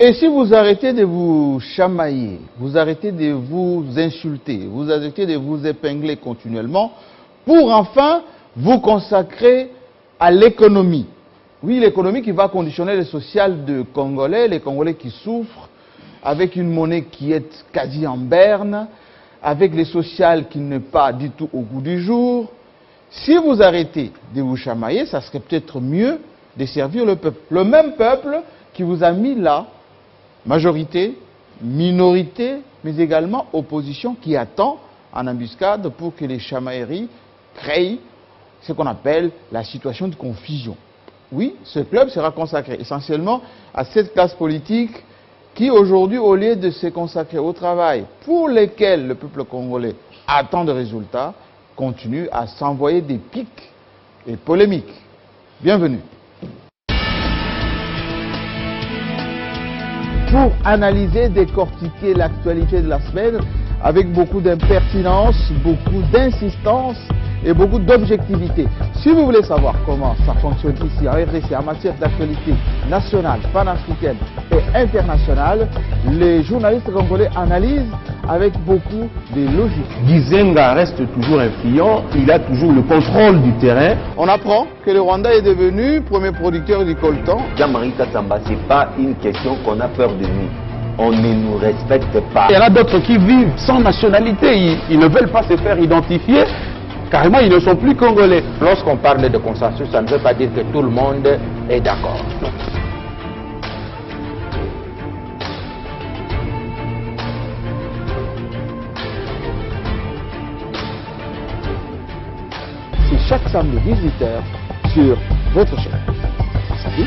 Et si vous arrêtez de vous chamailler, vous arrêtez de vous insulter, vous arrêtez de vous épingler continuellement, pour enfin vous consacrer à l'économie. Oui, l'économie qui va conditionner le social des Congolais, les Congolais qui souffrent, avec une monnaie qui est quasi en berne, avec les sociales qui n'est pas du tout au goût du jour. Si vous arrêtez de vous chamailler, ça serait peut-être mieux de servir le peuple. Le même peuple qui vous a mis là, majorité, minorité, mais également opposition qui attend en embuscade pour que les chamailleries créent ce qu'on appelle la situation de confusion. Oui, ce club sera consacré essentiellement à cette classe politique qui aujourd'hui, au lieu de se consacrer au travail pour lequel le peuple congolais attend des résultats, continue à s'envoyer des pics et polémiques. Bienvenue. Pour analyser, décortiquer l'actualité de la semaine avec beaucoup d'impertinence, beaucoup d'insistance et beaucoup d'objectivité. Si vous voulez savoir comment ça fonctionne ici en RDC en matière d'actualité nationale, panafricaine et internationale, les journalistes congolais analysent avec beaucoup de logique. Gizenga reste toujours influent, il a toujours le contrôle du terrain. On apprend que le Rwanda est devenu premier producteur du coltan. Jean-Marie Kassamba, ce n'est pas une question qu'on a peur de nous. On ne nous respecte pas. Il y en a d'autres qui vivent sans nationalité, ils ne veulent pas se faire identifier. Carrément, ils ne sont plus congolais. Lorsqu'on parle de consensus, ça ne veut pas dire que tout le monde est d'accord. C'est chaque samedi 18h sur votre chaîne. Salut.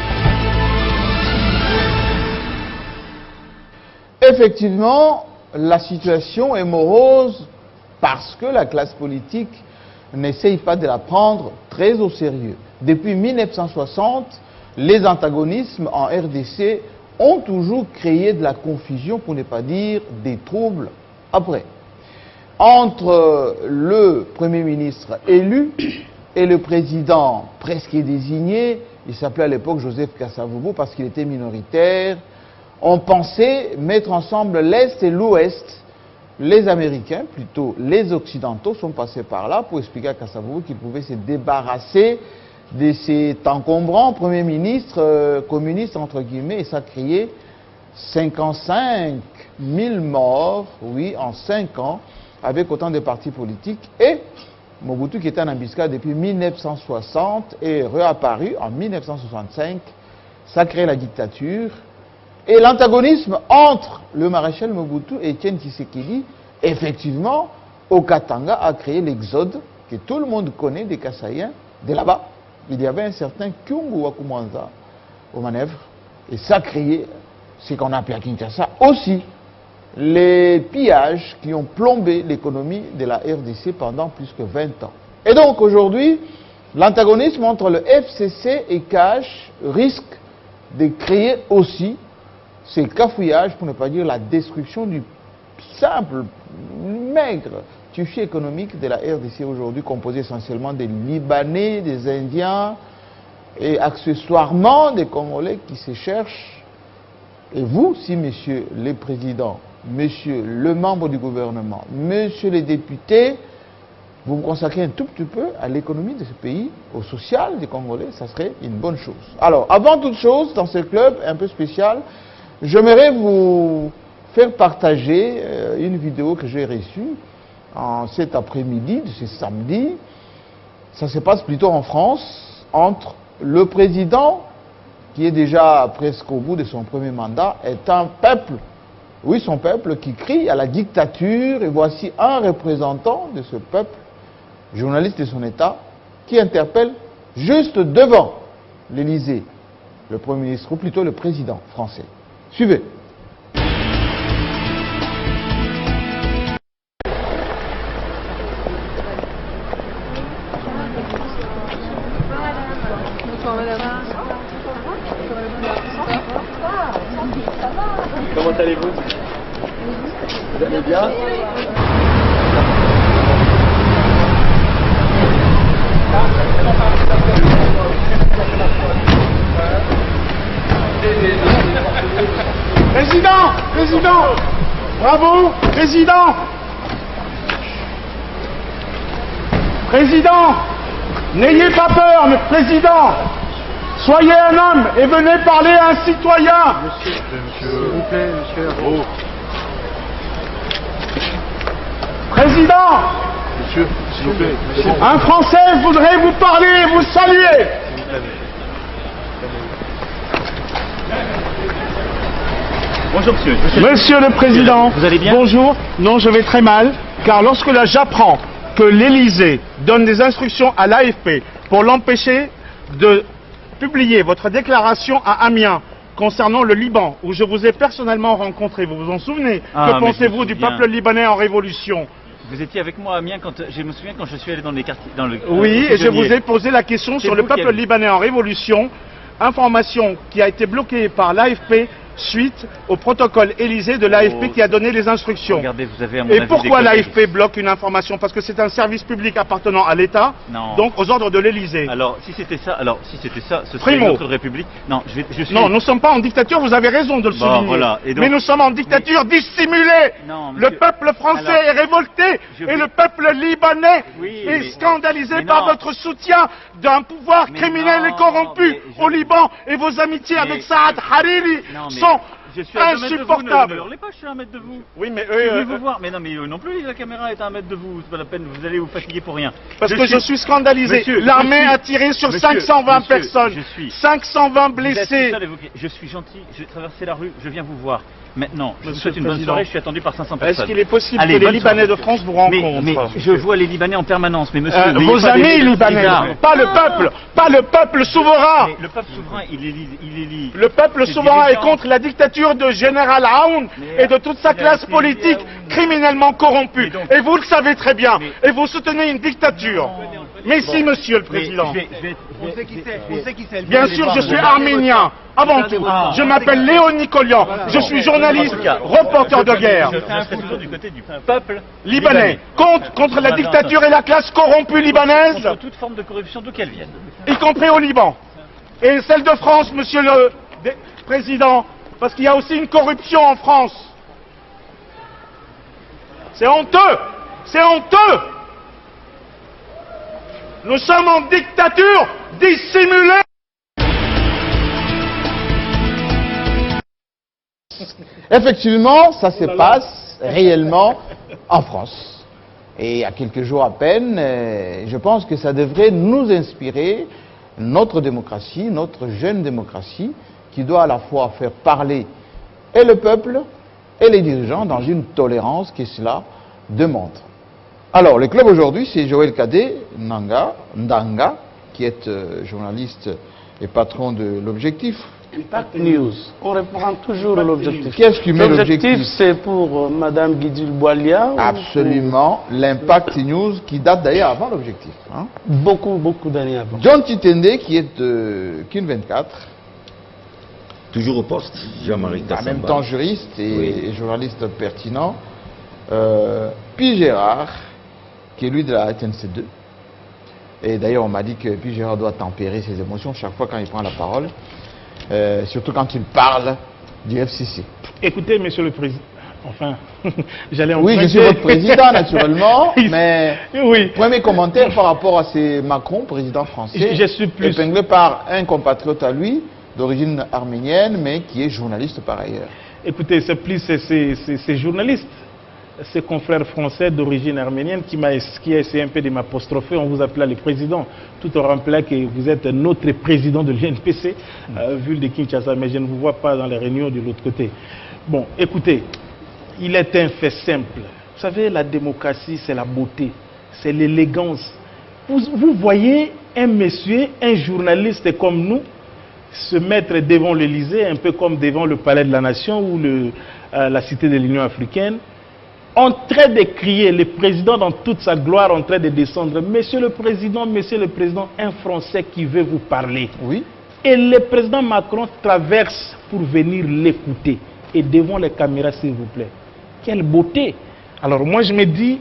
Effectivement, la situation est morose parce que la classe politique n'essaye pas de la prendre très au sérieux. Depuis 1960, les antagonismes en RDC ont toujours créé de la confusion, pour ne pas dire des troubles après. Entre le Premier ministre élu et le président presque désigné, il s'appelait à l'époque Joseph Kasavubu parce qu'il était minoritaire, on pensait mettre ensemble l'Est et l'Ouest. Les Américains, plutôt les Occidentaux, sont passés par là pour expliquer à Kasavubu qu'il pouvait se débarrasser de cet encombrant Premier ministre communiste, entre guillemets, et ça a créé 55 000 morts, oui, en 5 ans, avec autant de partis politiques. Et Mobutu, qui était en embuscade depuis 1960, est réapparu en 1965, ça a créé la dictature. Et l'antagonisme entre le maréchal Mobutu et Etienne Tshisekedi, effectivement, au Katanga, a créé l'exode que tout le monde connaît des Kassaïens de là-bas. Il y avait un certain Kyungu Wakumwanza aux manœuvres, et ça a créé ce qu'on appelle à Kinshasa aussi les pillages qui ont plombé l'économie de la RDC pendant plus que 20 ans. Et donc aujourd'hui, l'antagonisme entre le FCC et Cash risque de créer aussi ces cafouillages, pour ne pas dire la destruction du simple, maigre tissu économique de la RDC aujourd'hui, composé essentiellement des Libanais, des Indiens et accessoirement des Congolais qui se cherchent. Et vous, si monsieur le président, monsieur le membre du gouvernement, monsieur les députés, vous vous consacrez un tout petit peu à l'économie de ce pays, au social des Congolais, ça serait une bonne chose. Alors, avant toute chose, dans ce club un peu spécial, j'aimerais vous faire partager une vidéo que j'ai reçue en cet après-midi, de ce samedi. Ça se passe plutôt en France, entre le président, qui est déjà presque au bout de son premier mandat, et un peuple, oui, son peuple, qui crie à la dictature. Et voici un représentant de ce peuple, journaliste de son État, qui interpelle juste devant l'Élysée le Premier ministre, ou plutôt le président français. Suivez. Comment allez-vous? Vous allez bien? Président, président, président, n'ayez pas peur, mais président, soyez un homme et venez parler à un citoyen. Monsieur, s'il vous plaît, monsieur. Oh. Président, Monsieur, s'il vous plaît. un Français voudrait vous parler et vous saluer. Bonjour monsieur. Monsieur le Président, Vous allez bien? Bonjour. Non, je vais très mal, car lorsque là j'apprends que l'Élysée donne des instructions à l'AFP pour l'empêcher de publier votre déclaration à Amiens concernant le Liban, où je vous ai personnellement rencontré, vous vous en souvenez? Ah, Que mais je pensez-vous me du souviens. peuple libanais en révolution? Vous étiez avec moi à Amiens quand je me souviens quand je suis allé dans les quartiers, dans le. Oui, au et je vous Pigeonnier. ai posé la question C'est sur le vous qui peuple avez- libanais en révolution, information qui a été bloquée par l'AFP suite au protocole Élysée de l'AFP Oh, qui a donné les instructions. Regardez, vous avez à mon Et avis pourquoi des collègues. l'AFP bloque une information? Parce que c'est un service public appartenant à l'État, Non. donc aux ordres de l'Élysée. Alors, si c'était ça, ce serait Primo. une autre république. Non, je suis. Non, nous ne sommes pas en dictature, vous avez raison de le Bon, souligner. voilà, et donc- Mais nous sommes en dictature dissimulée. Non, Le monsieur- peuple français Alors, est révolté je et vais- le peuple libanais Oui, est mais- scandalisé mais par non. votre soutien d'un pouvoir Mais criminel non, et corrompu mais je- au Liban, et vos amitiés Mais- avec Saad Hariri Non, mais sont je suis à 2 mètres de vous, insupportables. ne hurlez pas, je suis à 1 mètre de vous. Oui, mais Je suis eux, venu vous voir, mais non, mais eux non plus, la caméra est à 1 mètre de vous, c'est pas la peine, vous allez vous fatiguer pour rien. parce que je suis scandalisé. Monsieur, L'armée je suis- a tiré sur Monsieur, 520 monsieur, personnes, je suis- 520 Vous êtes blessés. tout seul évoqué. Je suis gentil, j'ai traversé la rue, je viens vous voir. Maintenant, je vous Monsieur souhaite le une bonne Président, soirée, je suis attendu par 500 personnes. Est-ce qu'il est possible Allez, que les bonne Libanais soirée. de France vous rencontrent? Mais je vois les Libanais en permanence, mais monsieur... n'ayez Vos pas des amis mépris libanais, bizarres. pas le peuple, pas le peuple souverain. Mais le peuple souverain, il élit. Le peuple ses souverain est dirigeants. contre la dictature de Général Aoun Mais, et de toute sa il a classe été politique Aoun. criminellement corrompue. Mais donc- Et vous le savez très bien. Mais- Et vous soutenez une dictature. Mais si, monsieur le Président. On sait qui c'est. Bien sûr, je suis arménien. Avant tout, je m'appelle Léon Nicolian. Je suis journaliste, reporter de guerre. Je serai toujours du côté du peuple Libanais. Contre la Voilà, dictature et la classe corrompue libanaise, contre toute forme de corruption, d'où qu'elle vienne. y compris au Liban. Et celle de France, monsieur le Président, parce qu'il y a aussi une corruption en France. C'est honteux. C'est honteux. Nous sommes en dictature dissimulée. Effectivement, ça se passe réellement en France. Et il y a quelques jours à peine, je pense que ça devrait nous inspirer, notre démocratie, notre jeune démocratie, qui doit à la fois faire parler et le peuple et les dirigeants dans une tolérance que cela demande. Alors, le club aujourd'hui, c'est Joël Cadet Ndanga, qui est journaliste et patron de l'Objectif. Impact News. On reprend toujours l'objectif. Qu'est-ce qui met l'Objectif? C'est pour Madame Guidil Boalia. Absolument, l'Impact News qui date d'ailleurs avant l'Objectif. Hein. Beaucoup d'années avant. John Titende qui est de Kin 24, Toujours au poste, Jean-Marie en Tassamba. même temps juriste et, Oui. et journaliste pertinent. Puis Gérard, qui est lui de la TNC2. Et d'ailleurs, on m'a dit que Puis Gérard doit tempérer ses émotions chaque fois quand il prend la parole, surtout quand il parle du FCC. Écoutez, monsieur le Président. Enfin, j'allais Oui, je suis votre président, naturellement, mais Oui. premier commentaire par rapport à ces Macron, président français, Je suis plus- épinglé par un compatriote à lui, d'origine arménienne, mais qui est journaliste par ailleurs. Écoutez, c'est plus ces journalistes, ces confrères français d'origine arménienne qui a essayé un peu de m'apostropher. On vous appelait le président, tout en rappelant que vous êtes notre président de l'UNPC, ville de Kinshasa, mais je ne vous vois pas dans les réunions de l'autre côté. Bon, écoutez, il est un fait simple. Vous savez, la démocratie, c'est la beauté, c'est l'élégance. Vous voyez un monsieur, un journaliste comme nous, se mettre devant l'Élysée, un peu comme devant le Palais de la Nation ou la Cité de l'Union africaine, en train de crier, le président dans toute sa gloire, en train de descendre. Monsieur le Président, un Français qui veut vous parler. Oui. Et le président Macron traverse pour venir l'écouter. Et devant les caméras, s'il vous plaît. Quelle beauté! Alors moi, je me dis,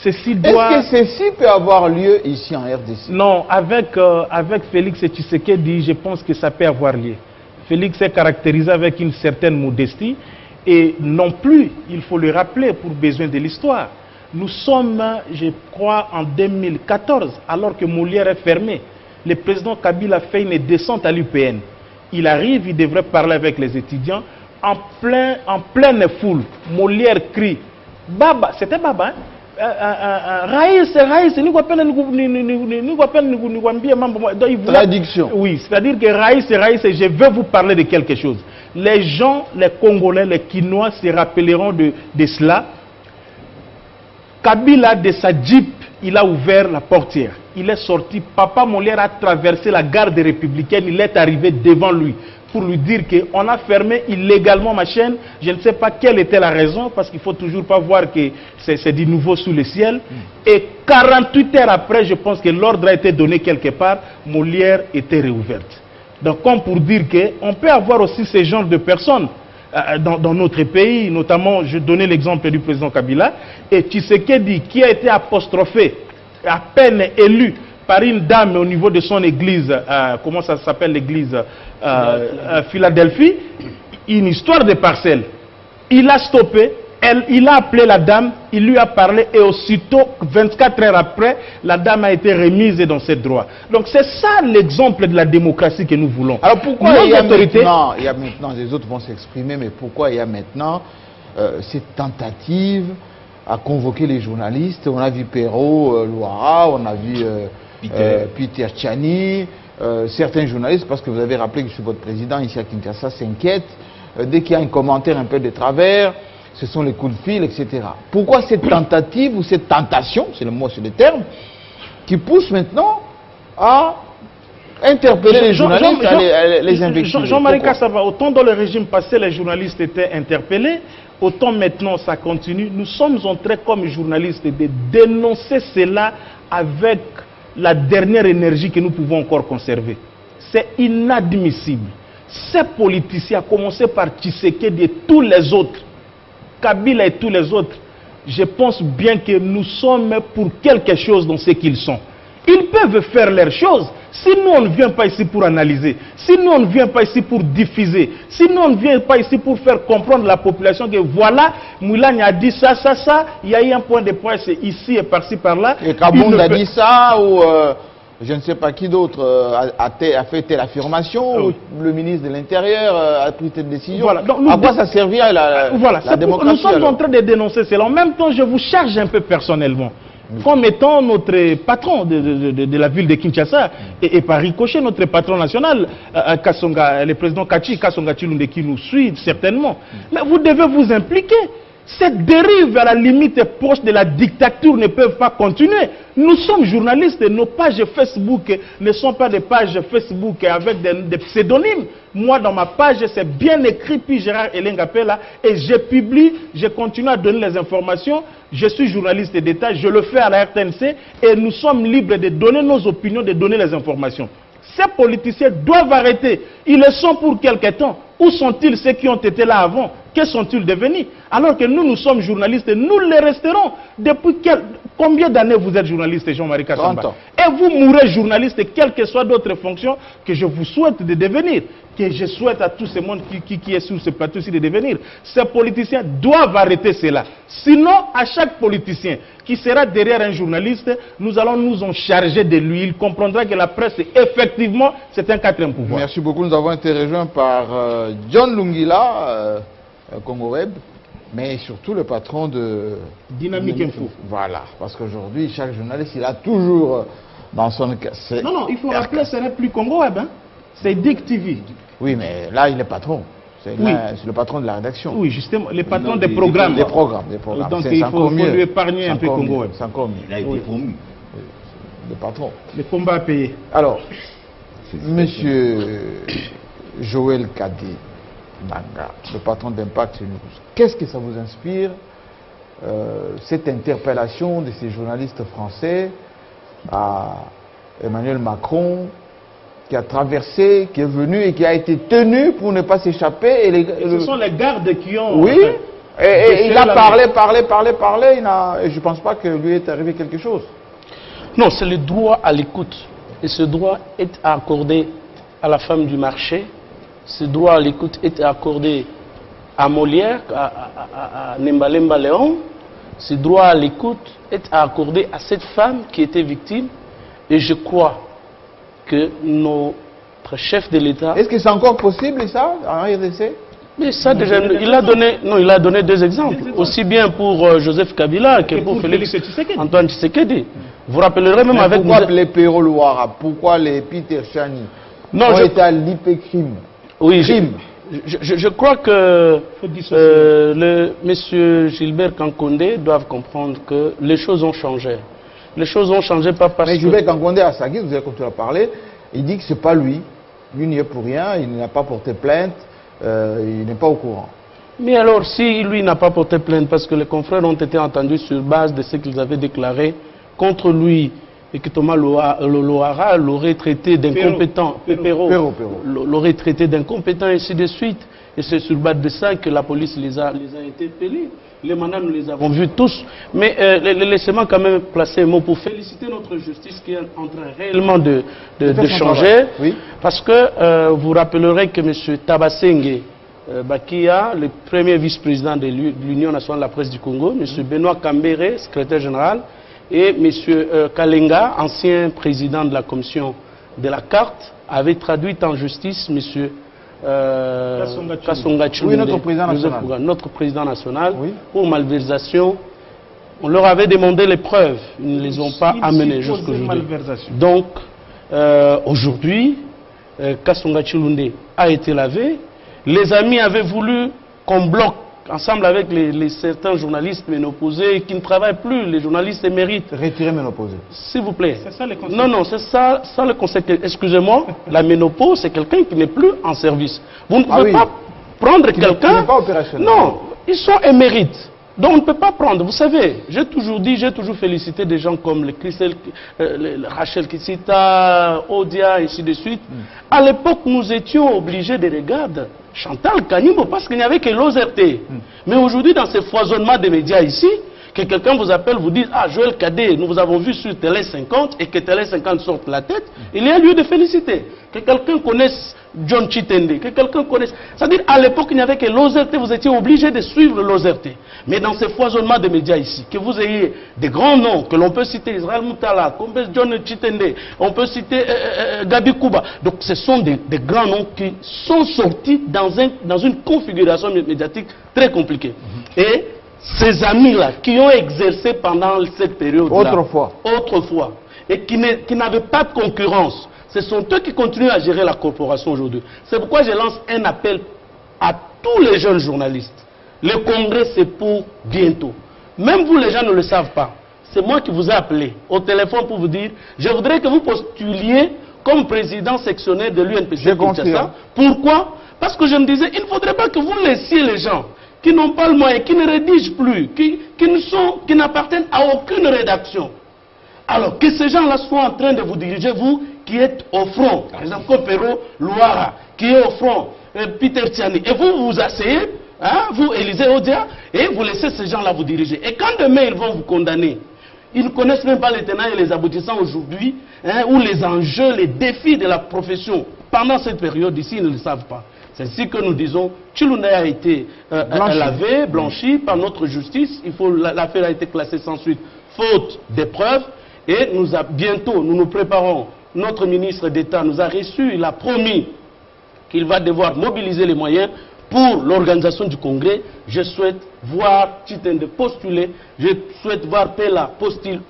ceci doit... Est-ce que ceci peut avoir lieu ici en RDC? Non, avec Félix Tshisekedi, je pense que ça peut avoir lieu. Félix est caractérisé avec une certaine modestie Et non plus, il faut le rappeler pour besoin de l'histoire, nous sommes, je crois, en 2014, alors que Molière est fermé. Le président Kabila fait une descente à l'UPN. Il arrive, il devrait parler avec les étudiants. En pleine foule, Molière crie « Baba », c'était Baba, hein? Raïs, nous traduction. Oui, c'est-à-dire que Raïs, je veux vous parler de quelque chose. Les gens, les Congolais, les Kinois se rappelleront de cela. Kabila, de sa Jeep, il a ouvert la portière. Il est sorti. Papa Molière a traversé la garde républicaine. Il est arrivé devant lui pour lui dire qu'on a fermé illégalement ma chaîne. Je ne sais pas quelle était la raison, parce qu'il ne faut toujours pas voir que c'est du nouveau sous le ciel. Et 48 heures après, je pense que l'ordre a été donné quelque part, Molière était réouverte. Donc, comme pour dire qu'on peut avoir aussi ce genre de personnes dans notre pays, notamment, je donnais l'exemple du président Kabila, et Tshisekedi, qui a été apostrophé, à peine élu par une dame au niveau de son église, comment ça s'appelle l'église, Philadelphie, une histoire de parcelle. Il a stoppé, il a appelé la dame, il lui a parlé, et aussitôt, 24 heures après, la dame a été remise dans ses droits. Donc c'est ça l'exemple de la démocratie que nous voulons. Alors pourquoi il y a maintenant, les autres vont s'exprimer, mais pourquoi il y a maintenant cette tentative à convoquer les journalistes? On a vu Perrault, Loara, on a vu Peter Tchani, certains journalistes, parce que vous avez rappelé que je suis votre président ici à Kinshasa, s'inquiètent. Dès qu'il y a un commentaire un peu de travers, ce sont les coups de fil, etc. Pourquoi cette tentative ou cette tentation, c'est le mot, c'est le terme, qui pousse maintenant à interpeller les journalistes, à les investiguer? Jean-Marie Kassava, autant dans le régime passé, les journalistes étaient interpellés, autant maintenant ça continue. Nous sommes en train, comme journalistes, de dénoncer cela avec la dernière énergie que nous pouvons encore conserver. C'est inadmissible. Ces politiciens, à commencer par Tshisekedi et tous les autres, Kabila et tous les autres, je pense bien que nous sommes pour quelque chose dans ce qu'ils sont. Ils peuvent faire leurs choses. Si nous, on ne vient pas ici pour analyser, si nous, on ne vient pas ici pour diffuser, si nous, on ne vient pas ici pour faire comprendre la population que voilà, Moulani a dit ça, il y a eu un point de presse ici et par-ci, par-là. Et Kabound a dit ça, ou je ne sais pas qui d'autre a fait telle affirmation, ou le ministre de l'Intérieur a pris telle décision. Voilà. Donc, à quoi ça servira la démocratie? Nous sommes en train de dénoncer cela. En même temps, je vous charge un peu personnellement. Comme étant notre patron de la ville de Kinshasa et par ricochet notre patron national, le président Kassonga Chilunde, qui nous suit certainement. Mais vous devez vous impliquer. Cette dérive à la limite proche de la dictature ne peut pas continuer. Nous sommes journalistes, nos pages Facebook ne sont pas des pages Facebook avec des pseudonymes. Moi, dans ma page, c'est bien écrit, puis Gérard Elengapela, et je publie, je continue à donner les informations. Je suis journaliste d'État, je le fais à la RTNC, et nous sommes libres de donner nos opinions, de donner les informations. Ces politiciens doivent arrêter. Ils le sont pour quelque temps. Où sont-ils ceux qui ont été là avant? Que sont-ils devenus? Alors que nous, nous sommes journalistes, nous les resterons. Depuis combien d'années vous êtes journaliste, Jean-Marie Kassamba? Et vous mourrez journaliste, quelles que soient d'autres fonctions que je vous souhaite de devenir, que je souhaite à tout ce monde qui est sur ce plateau-ci de devenir. Ces politiciens doivent arrêter cela. Sinon, à chaque politicien qui sera derrière un journaliste, nous allons nous en charger de lui. Il comprendra que la presse, effectivement, c'est un quatrième pouvoir. Merci beaucoup. Nous avons été rejoints par John Lungila, Congo Web, mais surtout le patron de Dynamique Info. Voilà, parce qu'aujourd'hui, chaque journaliste, il a toujours dans son... Non, il faut rappeler, ce n'est plus Congo Web, hein? C'est Dick TV. Oui, mais là, il est patron. C'est le patron de la rédaction. Oui, justement, le patron des programmes. Des programmes. Donc il faut lui épargner un peu Congo Web. C'est encore mieux. Il a été promu. Le patron. Le combat à payer. Alors, monsieur Joël Kadé Nanga, le patron d'Impact News, qu'est-ce que ça vous inspire, cette interpellation de ces journalistes français à Emmanuel Macron, qui a traversé, qui est venu et qui a été tenu pour ne pas s'échapper? Ce sont les gardes qui ont... Oui, et il a parlé, et je ne pense pas que lui est arrivé quelque chose. Non, c'est le droit à l'écoute. Et ce droit est accordé à la femme du marché. Ce droit à l'écoute est accordé à Molière, à Nembalemba Léon, ce droit à l'écoute est accordé à cette femme qui était victime. Et je crois que notre chef de l'État... Est-ce que c'est encore possible ça en RDC? Mais ça déjà, il a donné deux exemples, aussi bien pour Joseph Kabila que pour Félix Antoine Tshisekedi. Vous rappellerez même avec... Pourquoi les Pero Louara, pourquoi les Peter Chani ont été à l'IPCRIM? Oui, je crois que M. Gilbert Kankondé doivent comprendre que les choses ont changé. Les choses ont changé pas parce que... Mais Gilbert Kankondé à Sagui, vous avez continué à parler, il dit que ce n'est pas lui. Lui n'y est pour rien, il n'a pas porté plainte. Il n'est pas au courant. Mais alors, si lui n'a pas porté plainte, parce que les confrères ont été entendus sur base de ce qu'ils avaient déclaré contre lui, et que Thomas Louara l'aurait traité d'incompétent, l'aurait traité d'incompétent, et ainsi de suite. Et c'est sur base de ça que la police les a interpellés. Les mandats, nous les avons vus tous. Mais laissez-moi quand même placer un mot pour féliciter notre justice qui est en train réellement de changer. Oui. Parce que vous rappellerez que M. Tabasenge Bakia, le premier vice-président de l'Union nationale de la presse du Congo, M. Benoît Kambere, secrétaire général, et M. Kalenga, ancien président de la commission de la carte, avaient traduit en justice M. Kasonga Chilunde, oui, notre président national, oui. Pour malversation. On leur avait demandé les preuves, ils ne les ont pas amenées jusqu'aujourd'hui. Donc, aujourd'hui, Kasonga Chilunde a été lavé. Les amis avaient voulu qu'on bloque, ensemble avec certains journalistes ménopausés qui ne travaillent plus, les journalistes émérites. Retirer ménopausés. S'il vous plaît. C'est ça le concept. Non, c'est ça le concept. Excusez-moi, la ménopause, c'est quelqu'un qui n'est plus en service. Vous ne pouvez pas prendre quelqu'un... pas opérationnel. Non, ils sont émérites. Donc on ne peut pas prendre. Vous savez, j'ai toujours dit, j'ai toujours félicité des gens comme Rachel Kitsita, Odia, et ainsi de suite. À l'époque, nous étions obligés de regarder Chantal Kanimbo parce qu'il n'y avait que l'OZRT. Mais aujourd'hui, dans ce foisonnement des médias ici, que quelqu'un vous appelle, vous dit, ah, Joël Kadé, nous vous avons vu sur Télé 50 et que Télé 50 sorte la tête, il y a lieu de féliciter. Que quelqu'un connaisse John Chitende, que quelqu'un connaisse... C'est-à-dire, à l'époque, il n'y avait que l'OZRT, vous étiez obligé de suivre l'OZRT. Mais dans ce foisonnement de médias ici, que vous ayez des grands noms, que l'on peut citer Israël Moutala, qu'on peut John Chitende, on peut citer Gabi Kouba. Donc, ce sont des grands noms qui sont sortis dans une configuration médiatique très compliquée. Et ces amis-là, qui ont exercé pendant cette période-là, autrefois, et qui n'avaient pas de concurrence, ce sont eux qui continuent à gérer la corporation aujourd'hui. C'est pourquoi je lance un appel à tous les jeunes journalistes. Le congrès, c'est pour bientôt. Même vous, les gens ne le savent pas. C'est moi qui vous ai appelé au téléphone pour vous dire, je voudrais que vous postuliez comme président sectionnaire de l'UNPC Kinshasa. Pourquoi? Parce que je me disais, il ne faudrait pas que vous laissiez les gens qui n'ont pas le moyen, qui ne rédigent plus, qui n'appartiennent à aucune rédaction. Alors que ces gens-là soient en train de vous diriger, vous qui êtes au front, par exemple, Pero Louara, qui est au front, Peter Tiani, et vous vous asseyez, hein, vous, Élisée Odia, et vous laissez ces gens-là vous diriger. Et quand demain ils vont vous condamner, ils ne connaissent même pas les tenants et les aboutissants aujourd'hui, hein, ou les enjeux, les défis de la profession. Pendant cette période ici, ils ne le savent pas. C'est ainsi que nous disons, Chilunde a été lavé, blanchi par notre justice. L'affaire a été classée sans suite, faute des preuves. Et bientôt, nous nous préparons. Notre ministre d'État nous a reçus, il a promis qu'il va devoir mobiliser les moyens pour l'organisation du congrès. Je souhaite voir Chitende postuler, je souhaite voir Pella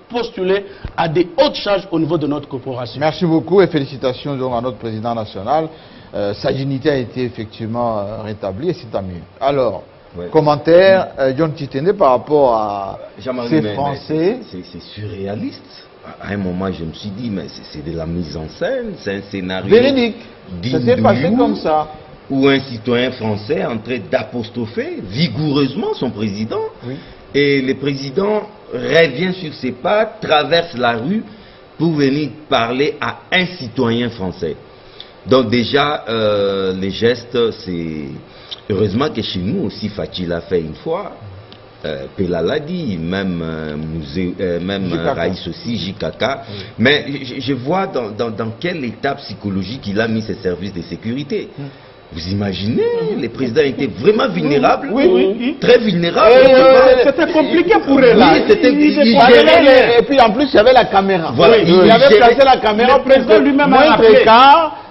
postuler à des hautes charges au niveau de notre corporation. Merci beaucoup et félicitations donc à notre président national. Sa dignité a été effectivement rétablie et c'est tant mieux. Alors, commentaire, John Chitende par rapport à ces Français. C'est surréaliste. À un moment, je me suis dit, mais c'est de la mise en scène, c'est un scénario. Véridique, ça s'est passé comme ça. Où un citoyen français est en train d'apostropher vigoureusement son président. Oui. Et le président revient sur ses pas, traverse la rue pour venir parler à un citoyen français. Donc déjà, les gestes, c'est... Heureusement que chez nous aussi, Fatih l'a fait une fois. Pella l'a dit, même Raïs aussi, JKK. Oui. Mais je vois dans quel état psychologique il a mis ses services de sécurité. Vous imaginez, les présidents étaient vraiment vulnérables, Oui. très vulnérables. C'était compliqué pour eux. Oui, c'était Et puis en plus, il y avait la caméra. Voilà, il avait placé la caméra. Le président lui-même a rappelé.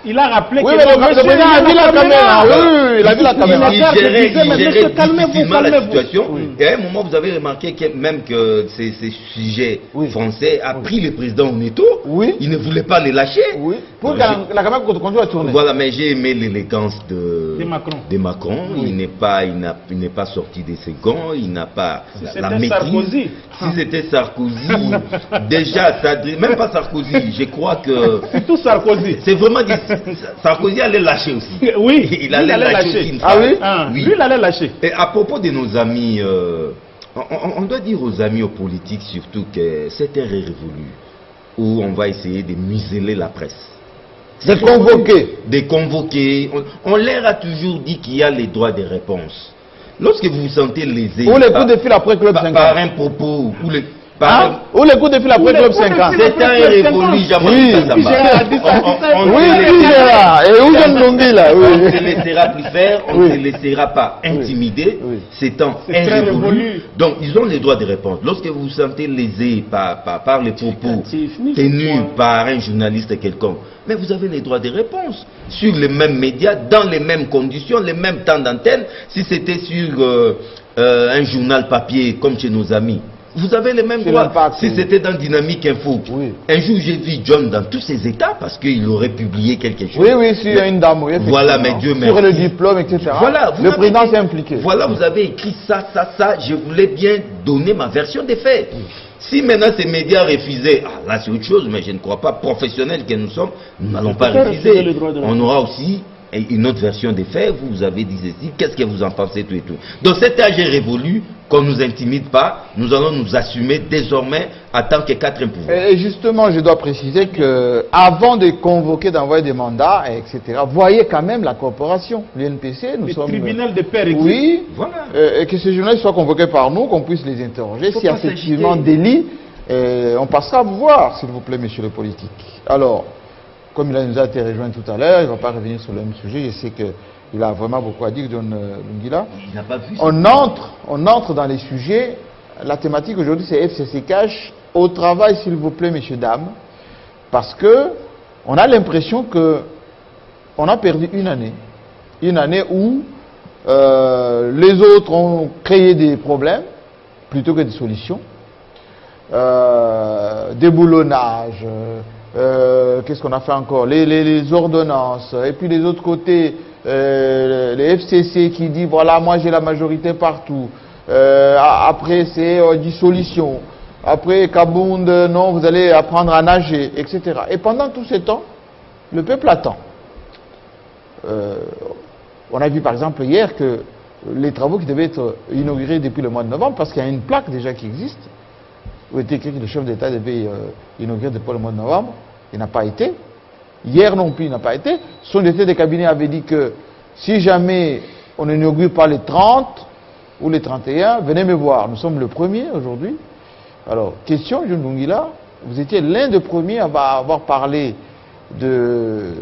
Il a rappelé Oui, que mais le président a vu la caméra. Oui, il a vu la caméra. Il gérait difficilement la calmez-vous. situation. Et à un moment, vous avez remarqué que ces sujets français a pris le président en étau. Oui. Il ne voulait pas les lâcher. Oui. Pour que la caméra continue à tourner. Voilà, mais j'ai aimé l'élégance de Macron. Oui. Il n'est pas sorti de ses gants, il n'a pas la maîtrise. Sarkozy. Si c'était Sarkozy, déjà, même pas Sarkozy, je crois que... C'est tout Sarkozy. C'est vraiment dit, Sarkozy allait lâcher aussi. Oui, il allait lâcher aussi une Ah oui, oui. Lui, il allait lâcher. Et à propos de nos amis, on doit dire aux amis aux politiques surtout que cette ère est révolue, où on va essayer de museler la presse. De convoquer. De convoquer. On leur a toujours dit qu'il y a les droits de réponse. Lorsque vous vous sentez lésé... Ou les coups de fil après Club 5 ans. Par un propos, ou les... Ou les coups de fil après Club 5 ans. C'est un révolu, Oui, là. Et où Ndongi là? On ne se laissera plus faire, on ne se laissera pas intimider. C'est un révolu. Donc, ils ont les droits de réponse. Lorsque vous vous sentez lésé par les propos tenus par un journaliste quelconque, mais vous avez les droits de réponse sur les mêmes médias, dans les mêmes conditions, les mêmes temps d'antenne. Si c'était sur un journal papier comme chez nos amis, vous avez les mêmes droits. Si c'était dans Dynamique Info, un jour j'ai vu John dans tous ses états parce qu'il aurait publié quelque chose. Oui, sur une dame. Voilà, mais Dieu merci. Sur le diplôme, etc. Voilà, le président s'est impliqué. Voilà, vous avez écrit ça. Je voulais bien donner ma version des faits. Si maintenant ces médias refusaient, là c'est autre chose, mais je ne crois pas, professionnels que nous sommes, nous n'allons pas refuser. On aura aussi une autre version des faits, vous avez dit ceci, qu'est-ce que vous en pensez, tout et tout. Donc cet âge est révolu, qu'on ne nous intimide pas, nous allons nous assumer désormais en tant que quatrième pouvoir. Et justement, je dois préciser que avant de convoquer, d'envoyer des mandats, etc., voyez quand même la corporation, l'UNPC, nous sommes... Le tribunal de paix existe. Oui, voilà. Et que ces journalistes soient convoqués par nous, qu'on puisse les interroger. S'il y a effectivement délit, on passera à vous voir, s'il vous plaît, monsieur le politique. Alors, comme il nous a été rejoint tout à l'heure, il ne va pas revenir sur le même sujet. Je sais qu'il a vraiment beaucoup à dire, John Lungila. Il n'a pas vu ça. On entre dans les sujets. La thématique aujourd'hui, c'est FCC Cash. Au travail, s'il vous plaît, messieurs, dames. Parce que on a l'impression que on a perdu une année. Une année où les autres ont créé des problèmes plutôt que des solutions. Déboulonnage. Qu'est-ce qu'on a fait encore, les ordonnances, et puis les autres côtés, les FCC qui dit voilà, moi j'ai la majorité partout, après c'est dissolution, après Kabound, non, vous allez apprendre à nager, etc. Et pendant tout ce temps, le peuple attend. On a vu par exemple hier que les travaux qui devaient être inaugurés depuis le mois de novembre, parce qu'il y a une plaque déjà qui existe, où était écrit que le chef d'État devait inaugurer depuis le mois de novembre, il n'a pas été. Hier non plus, il n'a pas été. Son directeur de cabinet avait dit que si jamais on n'inaugure pas les 30 ou les 31, venez me voir. Nous sommes le premier aujourd'hui. Alors, question, John Lungila, vous étiez l'un des premiers à avoir parlé de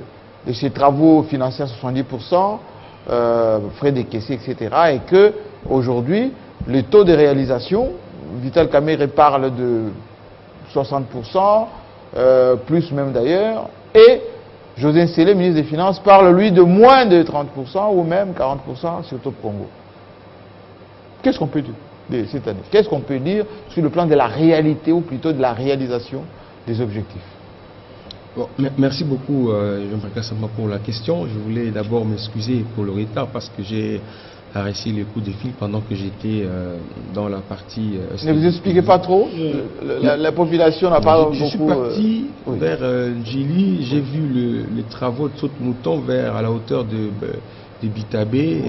ces travaux financés à 70%, frais décaissés, etc. Et que aujourd'hui, le taux de réalisation, Vital Kamerhe parle de 60%, plus même d'ailleurs, et José Nsele, ministre des Finances, parle lui de moins de 30% ou même 40% sur Top Congo. Qu'est-ce qu'on peut dire de cette année? Qu'est-ce qu'on peut dire sur le plan de la réalité ou plutôt de la réalisation des objectifs? Bon, merci beaucoup, Jean-Pierre Kassama, pour la question. Je voulais d'abord m'excuser pour le retard parce que j'ai arrêté les coups de fil pendant que j'étais dans la partie... ne vous expliquez pas trop? La population n'a pas beaucoup... Je suis parti vers Djili, j'ai vu les travaux de saute-mouton vers à la hauteur de Bitabé,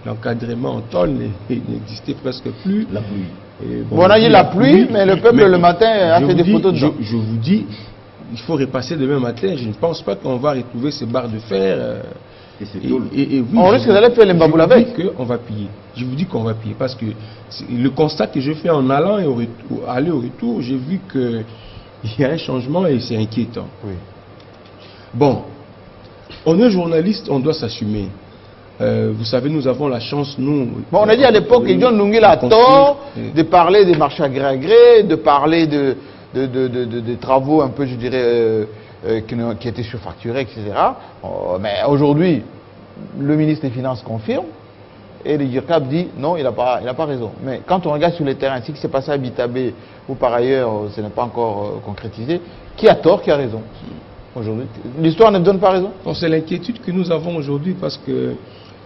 l'encadrement en tonnes n'existait presque plus. La pluie. Et bon, on a eu la pluie, mais le peuple le matin a fait des photos dedans. Je vous dis, il faut repasser demain matin. Je ne pense pas qu'on va retrouver ces barres de fer. Et oui, on risque d'aller faire les baboules avec. Je vous dis qu'on va piller. Je vous dis qu'on va piller parce que le constat que je fais en allant et aller au retour, j'ai vu qu'il y a un changement et c'est inquiétant. Oui. Bon, on est journaliste, on doit s'assumer. Vous savez, nous avons la chance, nous... Bon, on a dit à l'époque que John Lungil a tort de parler des marchés à gré à gré, de parler de travaux un peu, je dirais, qui étaient surfacturés, etc. Mais aujourd'hui, le ministre des Finances confirme et le GIRCAP dit non, il n'a pas raison. Mais quand on regarde sur le terrain, ce qui s'est passé à Bitabé ou par ailleurs, ce n'est pas encore concrétisé, qui a tort, qui a raison aujourd'hui? L'histoire ne donne pas raison? C'est l'inquiétude que nous avons aujourd'hui parce que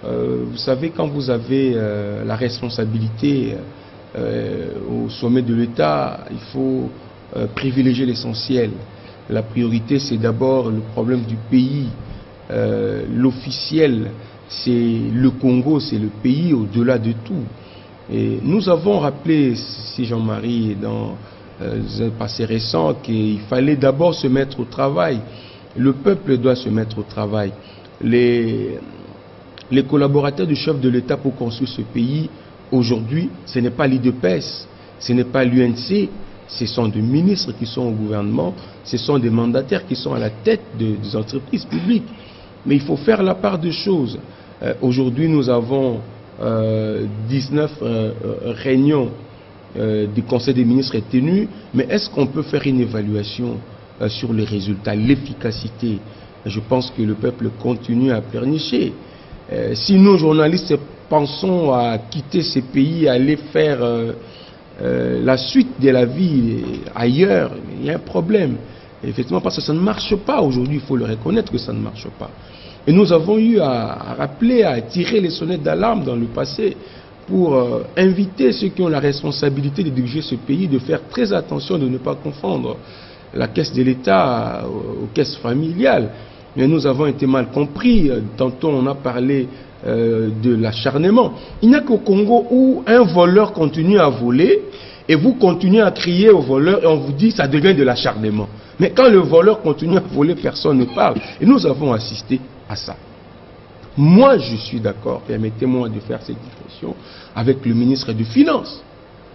vous savez, quand vous avez la responsabilité au sommet de l'État, il faut privilégier l'essentiel. La priorité, c'est d'abord le problème du pays. L'officiel, c'est le Congo, c'est le pays au-delà de tout. Et nous avons rappelé, si Jean-Marie, dans un passé récent, qu'il fallait d'abord se mettre au travail. Le peuple doit se mettre au travail. Les collaborateurs du chef de l'État pour construire ce pays, aujourd'hui, ce n'est pas l'IDPES, ce n'est pas l'UNC, ce sont des ministres qui sont au gouvernement, ce sont des mandataires qui sont à la tête des entreprises publiques. Mais il faut faire la part des choses. Aujourd'hui, nous avons 19 réunions du Conseil des ministres tenus, mais est-ce qu'on peut faire une évaluation sur les résultats, l'efficacité? Je pense que le peuple continue à pleurnicher. Si nous, journalistes, pensons à quitter ces pays, à aller faire la suite de la vie ailleurs, il y a un problème. Effectivement, parce que ça ne marche pas aujourd'hui, il faut le reconnaître que ça ne marche pas. Et nous avons eu à rappeler, à tirer les sonnettes d'alarme dans le passé pour inviter ceux qui ont la responsabilité de diriger ce pays de faire très attention, de ne pas confondre la caisse de l'État aux caisses familiales. Mais nous avons été mal compris. Tantôt, on a parlé de l'acharnement. Il n'y a qu'au Congo où un voleur continue à voler et vous continuez à crier au voleur et on vous dit que ça devient de l'acharnement. Mais quand le voleur continue à voler, personne ne parle. Et nous avons assisté à ça. Moi, je suis d'accord, permettez-moi de faire cette discussion avec le ministre des Finances.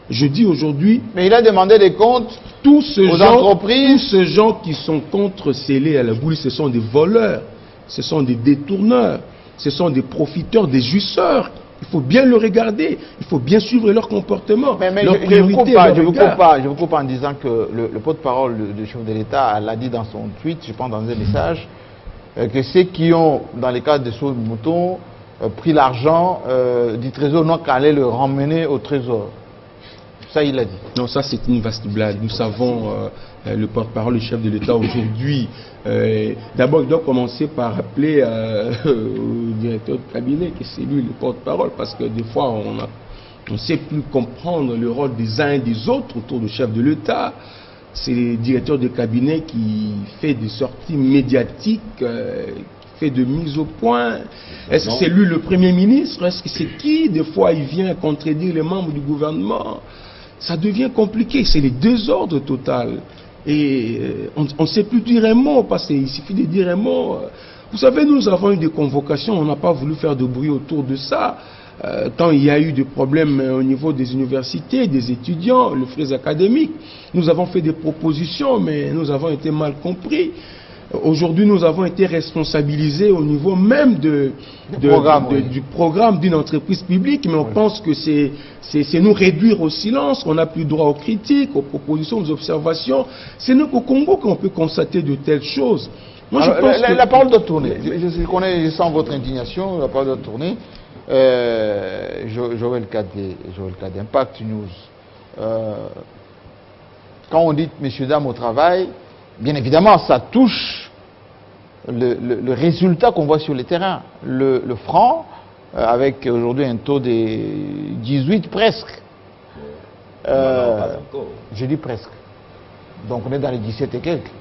Je dis aujourd'hui... Mais il a demandé des comptes aux entreprises. Tous ces gens qui sont contre scellés à la boule, ce sont des voleurs, ce sont des détourneurs, ce sont des profiteurs, des jouisseurs. Il faut bien le regarder, il faut bien suivre leur comportement. Mais leur je vous coupe en disant que le porte-parole du chef de l'État l'a dit dans son tweet, je pense dans un message, que ceux qui ont, dans les cas de Saul Mouton, pris l'argent du trésor n'ont qu'à aller le ramener au trésor. Ça, il l'a dit. Non, ça c'est une vaste blague. Nous savons, le porte-parole, le chef de l'État aujourd'hui, d'abord il doit commencer par rappeler au directeur de cabinet que c'est lui le porte-parole, parce que des fois on ne sait plus comprendre le rôle des uns et des autres autour du chef de l'État. C'est le directeur de cabinet qui fait des sorties médiatiques, qui fait de mise au point. Est-ce que c'est lui le Premier ministre? Est-ce que c'est qui? Des fois il vient contredire les membres du gouvernement. Ça devient compliqué, c'est les désordres total. Et on ne sait plus dire un mot, parce qu'il suffit de dire un mot. Vous savez, nous avons eu des convocations, on n'a pas voulu faire de bruit autour de ça. Quand il y a eu des problèmes au niveau des universités, des étudiants, les frais académiques, nous avons fait des propositions, mais nous avons été mal compris. Aujourd'hui, nous avons été responsabilisés au niveau même du programme d'une entreprise publique, mais on pense que c'est nous réduire au silence, qu'on n'a plus droit aux critiques, aux propositions, aux observations. C'est nous qu'au Congo qu'on peut constater de telles choses. Moi, alors, je pense la parole doit tourner. Je sens votre indignation, la parole doit tourner. Joël Kadé, Impact News. Quand on dit messieurs, dames au travail, bien évidemment, ça touche le résultat qu'on voit sur le terrain. Le franc, avec aujourd'hui un taux de 18 presque. Je dis presque. Donc on est dans les 17 et quelques.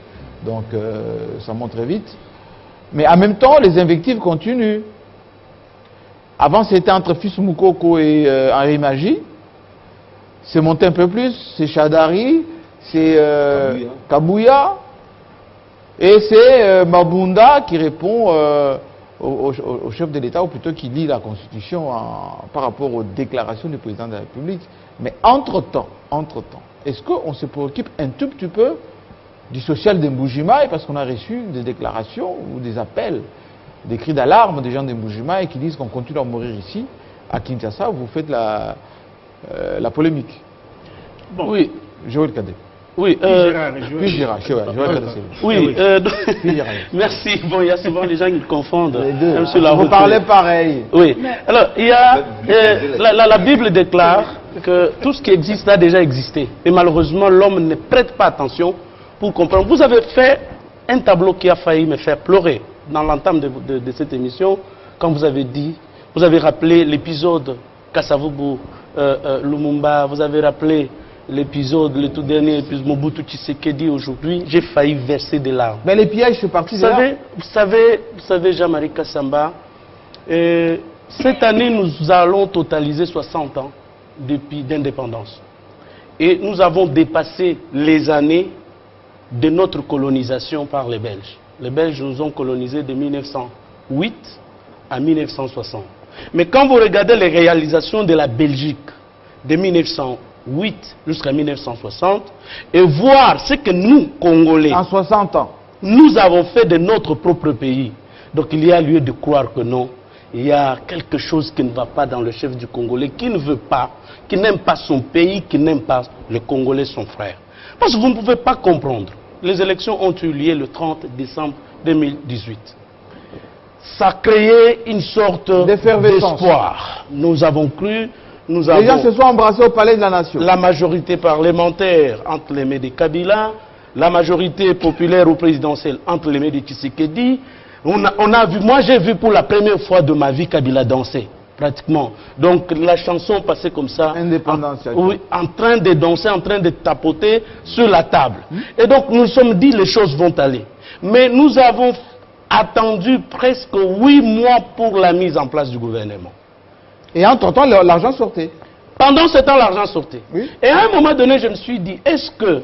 Donc ça monte très vite. Mais en même temps, les invectives continuent. Avant, c'était entre Fils Moukoko et Henri Magie. C'est monté un peu plus. C'est Chadari, c'est Kabouya. Et c'est Mabunda qui répond au chef de l'État, ou plutôt qui lit la Constitution par rapport aux déclarations du président de la République. Mais entre-temps, est-ce qu'on se préoccupe un tout petit peu du social d'Mbujima, parce qu'on a reçu des déclarations ou des appels des cris d'alarme des gens de Mbuji-Mayi qui disent qu'on continue à mourir ici. À Kinshasa, vous faites la polémique. Bon. Oui. Joël Cadet. Oui, Puis Gérard, Joël Cadet. oui, Puis Gérard. merci. Bon, il y a souvent les gens qui confondent. Les deux. Même sur la Vous route. parlez pareil. Oui. Alors, il y a, la Bible déclare que tout ce qui existe a déjà existé. Et malheureusement, l'homme ne prête pas attention pour comprendre. Vous avez fait un tableau qui a failli me faire pleurer dans l'entame de cette émission, quand vous avez dit, vous avez rappelé l'épisode Kasavubu Lumumba, vous avez rappelé l'épisode, le tout dernier épisode Mobutu Tshisekedi aujourd'hui, j'ai failli verser des larmes. Mais les pièges, c'est parti de là. Vous savez Jean-Marie Kassamba, cette année, nous allons totaliser 60 ans d'indépendance. Et nous avons dépassé les années de notre colonisation par les Belges. Les Belges nous ont colonisés de 1908 à 1960. Mais quand vous regardez les réalisations de la Belgique de 1908 jusqu'à 1960 et voir ce que nous, Congolais, En 60 ans. nous avons fait de notre propre pays. Donc il y a lieu de croire que non. Il y a quelque chose qui ne va pas dans le chef du Congolais, qui ne veut pas, qui n'aime pas son pays, qui n'aime pas le Congolais, son frère. Parce que vous ne pouvez pas comprendre. Les élections ont eu lieu le 30 décembre 2018. Ça a créé une sorte d'espoir. Nous avons cru, nous avons... Les gens se sont embrassés au palais de la nation. La majorité parlementaire entre les mains de Kabila, la majorité populaire ou présidentielle entre les mains de Tshisekedi. On a vu, moi j'ai vu pour la première fois de ma vie Kabila danser, pratiquement. Donc la chanson passait comme ça, Indépendance. oui, en train de danser, en train de tapoter sur la table. Et donc nous nous sommes dit les choses vont aller. Mais nous avons attendu presque 8 mois pour la mise en place du gouvernement. Et entre-temps, l'argent sortait. Pendant ce temps, l'argent sortait. Oui. Et à un moment donné, je me suis dit, est-ce que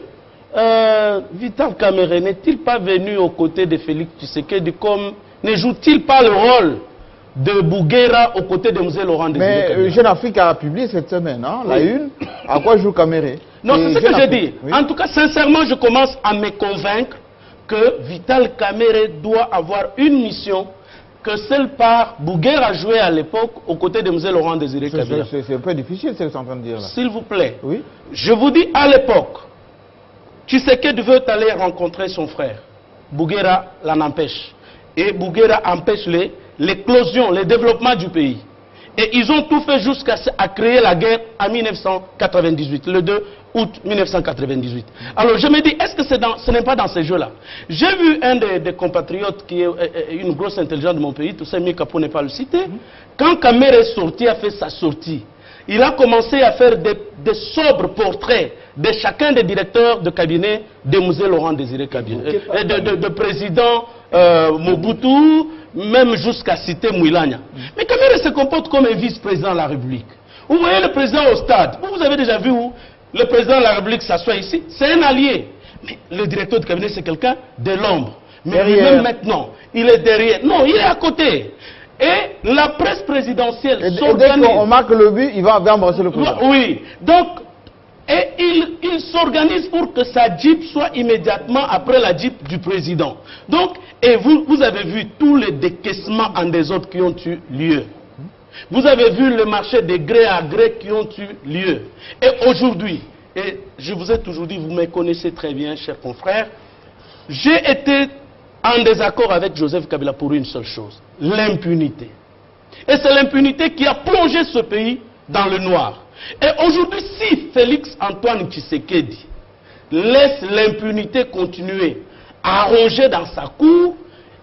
Vital Kamerhe n'est-il pas venu aux côtés de Félix Tshisekedi comme ne joue-t-il pas le rôle de Bouguera aux côtés de M. Laurent Désiré Kabila? Mais Jeune Afrique a publié cette semaine, hein, la une, à quoi joue Kamerhe. Non, c'est ce que j'ai dit. Oui. En tout cas, sincèrement, je commence à me convaincre que Vital Kamerhe doit avoir une mission que celle par Bouguera a joué à l'époque aux côtés de M. Laurent Désiré Kabila. C'est un peu difficile ce que vous êtes en train de dire là. S'il vous plaît, Oui. je vous dis à l'époque, Tshisekedi veut aller rencontrer son frère. Bouguera l'en empêche. Et Bouguera empêche l'éclosion, le développement du pays. Et ils ont tout fait jusqu'à créer la guerre en 1998, le 2 août 1998. Alors je me dis, est-ce que ce n'est pas dans ces jeux-là? J'ai vu un des compatriotes qui est une grosse intelligence de mon pays, tout ça, Mika pour ne pas le citer. Quand Kamerhe est sorti, a fait sa sortie, il a commencé à faire des sobres portraits de chacun des directeurs de cabinet de M. Laurent Désiré Kabila, de président Mobutu, même jusqu'à citer Mouilania. Mais Kamerhe se comporte comme un vice-président de la République. Vous voyez le président au stade, vous avez déjà vu où le président de la République s'assoit ici, c'est un allié. Mais le directeur de cabinet, c'est quelqu'un de l'ombre. Mais lui-même maintenant, il est derrière. Non, il est à côté. Et la presse présidentielle s'organise. Dès qu'on marque le but, il va embrasser le président. Oui, donc, et il s'organise pour que sa Jeep soit immédiatement après la Jeep du président. Donc, et vous avez vu tous les décaissements en désordre qui ont eu lieu. Vous avez vu le marché de gré à gré qui ont eu lieu. Et aujourd'hui, et je vous ai toujours dit, vous me connaissez très bien, chers confrères, j'ai été en désaccord avec Joseph Kabila pour une seule chose, l'impunité. Et c'est l'impunité qui a plongé ce pays dans le noir. Et aujourd'hui, si Félix Antoine Tshisekedi laisse l'impunité continuer à ronger dans sa cour,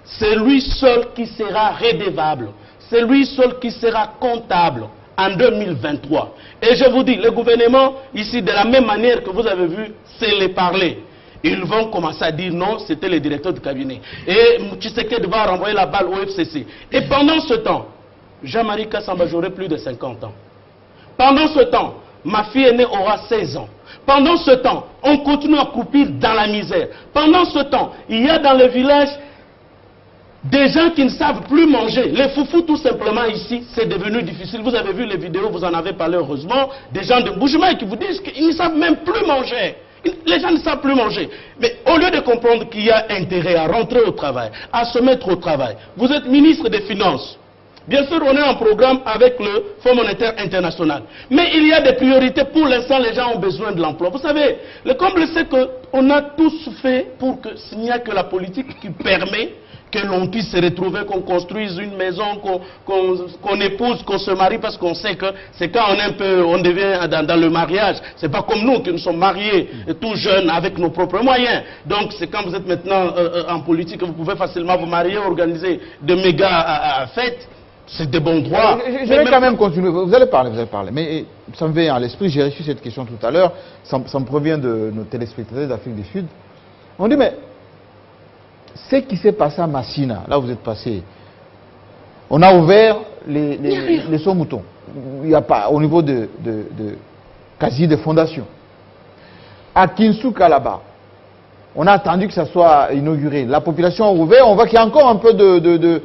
c'est lui seul qui sera redevable. C'est lui seul qui sera comptable en 2023. Et je vous dis, le gouvernement, ici, de la même manière que vous avez vu, c'est les parler. Ils vont commencer à dire non, c'était le directeur du cabinet. Et Tshisekedi va renvoyer la balle au FCC. Et pendant ce temps, Jean-Marie Kassamba, j'aurai plus de 50 ans. Pendant ce temps, ma fille aînée aura 16 ans. Pendant ce temps, on continue à croupir dans la misère. Pendant ce temps, il y a dans le village des gens qui ne savent plus manger. Les foufous, tout simplement, ici, c'est devenu difficile. Vous avez vu les vidéos, vous en avez parlé heureusement, des gens de Mbuji-Mayi qui vous disent qu'ils ne savent même plus manger. Les gens ne savent plus manger. Mais au lieu de comprendre qu'il y a intérêt à rentrer au travail, à se mettre au travail, vous êtes ministre des Finances. Bien sûr, on est en programme avec le Fonds monétaire international. Mais il y a des priorités. Pour l'instant, les gens ont besoin de l'emploi. Vous savez, le comble, c'est qu'on a tous fait pour que s'il n'y a que la politique qui permet que l'on puisse se retrouver, qu'on construise une maison, qu'on épouse, qu'on se marie, parce qu'on sait que c'est quand on devient dans le mariage. C'est pas comme nous qui nous sommes mariés tout jeunes avec nos propres moyens. Donc c'est quand vous êtes maintenant en politique que vous pouvez facilement vous marier, organiser de méga fêtes. C'est des bons droits. Je vais quand même continuer. Vous allez parler. Mais ça me vient à l'esprit, j'ai reçu cette question tout à l'heure. Ça me provient de nos téléspectateurs d'Afrique du Sud. On dit, mais ce qui s'est passé à Massina, là où vous êtes passé, on a ouvert les sauts-moutons. Il n'y a pas, au niveau de quasi de fondations. À Kinsuka, là-bas, on a attendu que ça soit inauguré. La population a ouvert, on voit qu'il y a encore un peu des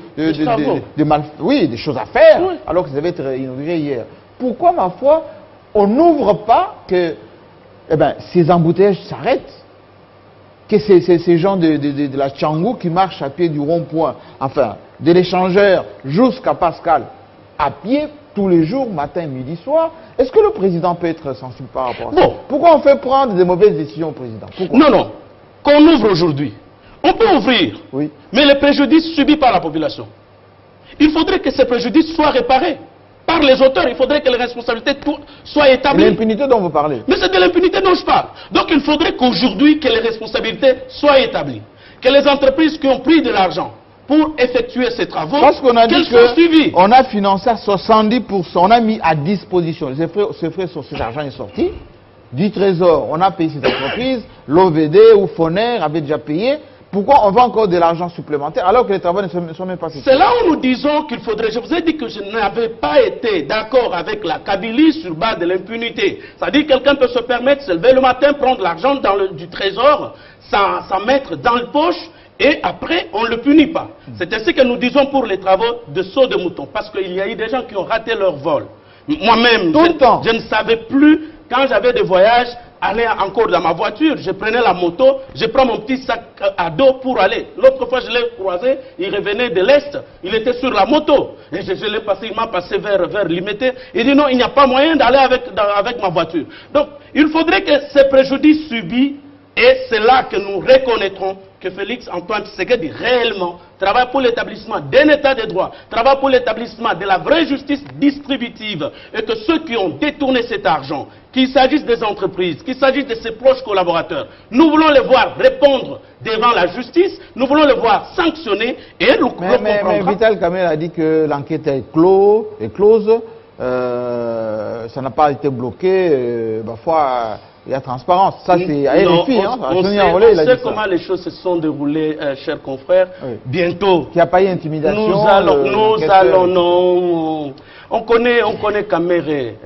choses à faire, oui, alors que ça devait être inauguré hier. Pourquoi, ma foi, on n'ouvre pas que ces embouteillages s'arrêtent? Que ces gens de la Tchangou qui marchent à pied du rond-point, enfin, de l'échangeur jusqu'à Pascal, à pied, tous les jours, matin, midi, soir. Est-ce que le président peut être sensible par rapport à ça? Bon. Pourquoi on fait prendre des mauvaises décisions au président? Pourquoi? Non. Qu'on ouvre aujourd'hui. On peut ouvrir, oui, mais les préjudices subis par la population. Il faudrait que ces préjudices soient réparés par les auteurs. Il faudrait que les responsabilités soient établies. L'impunité dont vous parlez. Mais c'est de l'impunité dont je parle. Donc il faudrait qu'aujourd'hui que les responsabilités soient établies. Que les entreprises qui ont pris de l'argent pour effectuer ces travaux, parce qu'on a dit suivies. On a financé à 70%, on a mis à disposition. Ces frais sur cet argent est sorti du Trésor. On a payé ces entreprises, l'OVD ou Foner avait déjà payé. Pourquoi on veut encore de l'argent supplémentaire alors que les travaux ne sont même pas faits? C'est là où nous disons qu'il faudrait... Je vous ai dit que je n'avais pas été d'accord avec la Kabylie sur base de l'impunité. C'est-à-dire que quelqu'un peut se permettre de se lever le matin, prendre l'argent du Trésor, s'en mettre dans le poche, et après, on ne le punit pas. C'est ainsi que nous disons pour les travaux de saut de mouton. Parce qu'il y a eu des gens qui ont raté leur vol. Moi-même, je ne savais plus, quand j'avais des voyages, aller encore dans ma voiture. Je prenais la moto, je prends mon petit sac à dos pour aller. L'autre fois, je l'ai croisé, il revenait de l'Est, il était sur la moto. Et je l'ai passé, il m'a passé vers Limité. Il dit non, il n'y a pas moyen d'aller avec ma voiture. Donc, il faudrait que ces préjudices subis, et c'est là que nous reconnaîtrons que Félix Antoine Tshisekedi réellement travaille pour l'établissement d'un état de droit, travaille pour l'établissement de la vraie justice distributive, et que ceux qui ont détourné cet argent, qu'il s'agisse des entreprises, qu'il s'agisse de ses proches collaborateurs, nous voulons les voir répondre devant la justice, nous voulons les voir sanctionner, et nous mais Vital Kamerhe a dit que l'enquête est close, ça n'a pas été bloqué, parfois... Il y a transparence. Ça, c'est à RFI. On sait comment les choses se sont déroulées, chers confrères. Oui. Bientôt. Il n'y a pas eu d'intimidation. Nous allons, non. On connaît Kamerhe.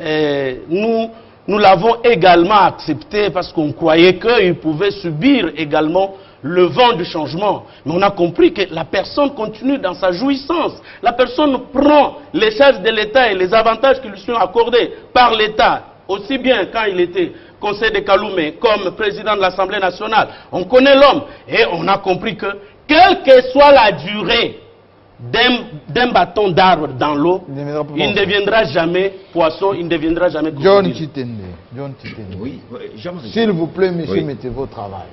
Nous l'avons également accepté parce qu'on croyait qu'il pouvait subir également le vent du changement. Mais on a compris que la personne continue dans sa jouissance. La personne prend les charges de l'État et les avantages qui lui sont accordés par l'État, aussi bien quand il était Conseil de Kaloumé comme président de l'Assemblée nationale. On connaît l'homme et on a compris que, quelle que soit la durée d'un bâton d'arbre dans l'eau, il ne deviendra jamais poisson, il ne deviendra jamais John Chitende. Oui, s'il vous plaît, monsieur, mettez-vous au travail.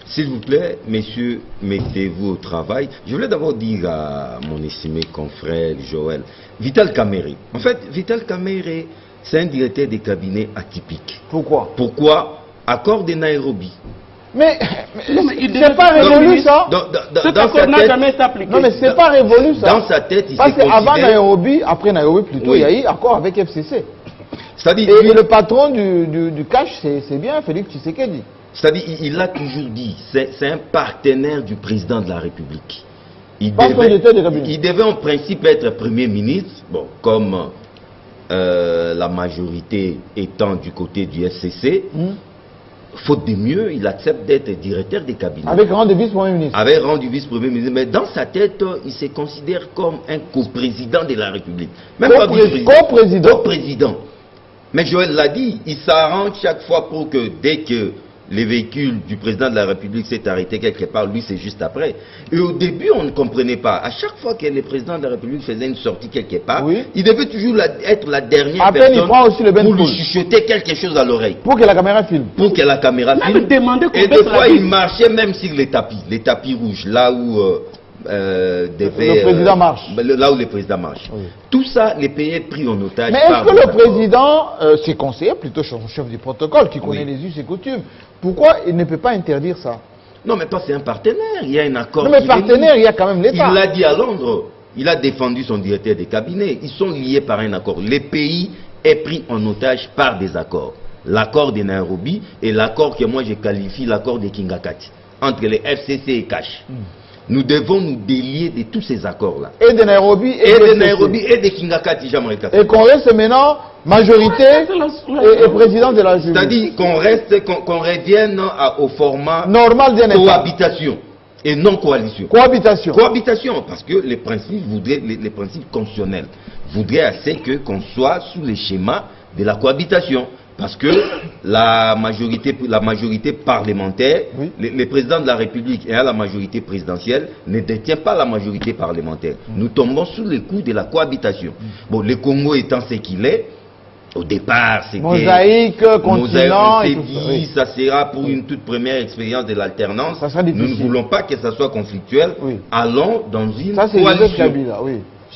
S'il vous plaît, messieurs, mettez-vous au travail. Je voulais d'abord dire à mon estimé confrère Joël, Vital Kamerhe. En fait, Vital Kamerhe, c'est un directeur des cabinets atypique. Pourquoi? Accord de Nairobi. Mais c'est pas révolu ça. Cet accord n'a jamais été appliqué. Non mais c'est pas révolu ça. Dans sa tête, il parce qu'avant Nairobi, après Nairobi plutôt, il y a eu accord avec FCC. Et le patron du cash, c'est bien Félix Tshisekedi. C'est-à-dire, il l'a toujours dit, c'est un partenaire du président de la République. Il devait en principe être Premier ministre, bon, comme la majorité étant du côté du FCC. Faute de mieux, il accepte d'être directeur des cabinets. Avec rang de vice-premier ministre. Avec rang du vice-premier ministre. Mais dans sa tête, il se considère comme un coprésident de la République. Même pas vice-président. Coprésident. Coprésident. Mais Joël l'a dit, il s'arrange chaque fois pour que dès que les véhicules du président de la République s'est arrêté quelque part, lui c'est juste après. Et au début on ne comprenait pas. À chaque fois que le président de la République faisait une sortie quelque part, il devait toujours être la dernière personne aussi le pour lui chuchoter quelque chose à l'oreille. Pour que la caméra filme. Pour que la caméra filme. Et des fois il marchait même sur les tapis rouges, là où le président marche. Là où le président marche. Oui. Tout ça, les pays est pris en otage. Mais est-ce que le président, ses conseillers, plutôt son chef du protocole, qui connaît les us et coutumes, pourquoi il ne peut pas interdire ça? Non, mais pas c'est un partenaire, il y a un accord. Non, mais partenaire, il y a quand même l'État. Il l'a dit à Londres, il a défendu son directeur des cabinets. Ils sont liés par un accord. Les pays est pris en otage par des accords. L'accord de Nairobi et l'accord que moi je qualifie l'accord de Kingakati, entre les FCC et Cash. Nous devons nous délier de tous ces accords-là. Et de Nairobi et de Kingakati, Jamaïka. Et qu'on reste maintenant majorité et président de la République. C'est-à-dire qu'on revienne au format normal d'un État. Cohabitation et non coalition. Cohabitation. Cohabitation, parce que les principes constitutionnels voudraient assez qu'on soit sous les schémas de la cohabitation. Parce que la majorité parlementaire, le président de la République et la majorité présidentielle ne détient pas la majorité parlementaire. Nous tombons sous les coups de la cohabitation. Bon, le Congo étant ce qu'il est, au départ, c'était... Mosaïque, continent... On s'est dit, ça sera pour une toute première expérience de l'alternance. Nous ne voulons pas que ça soit conflictuel. Allons dans une coalition.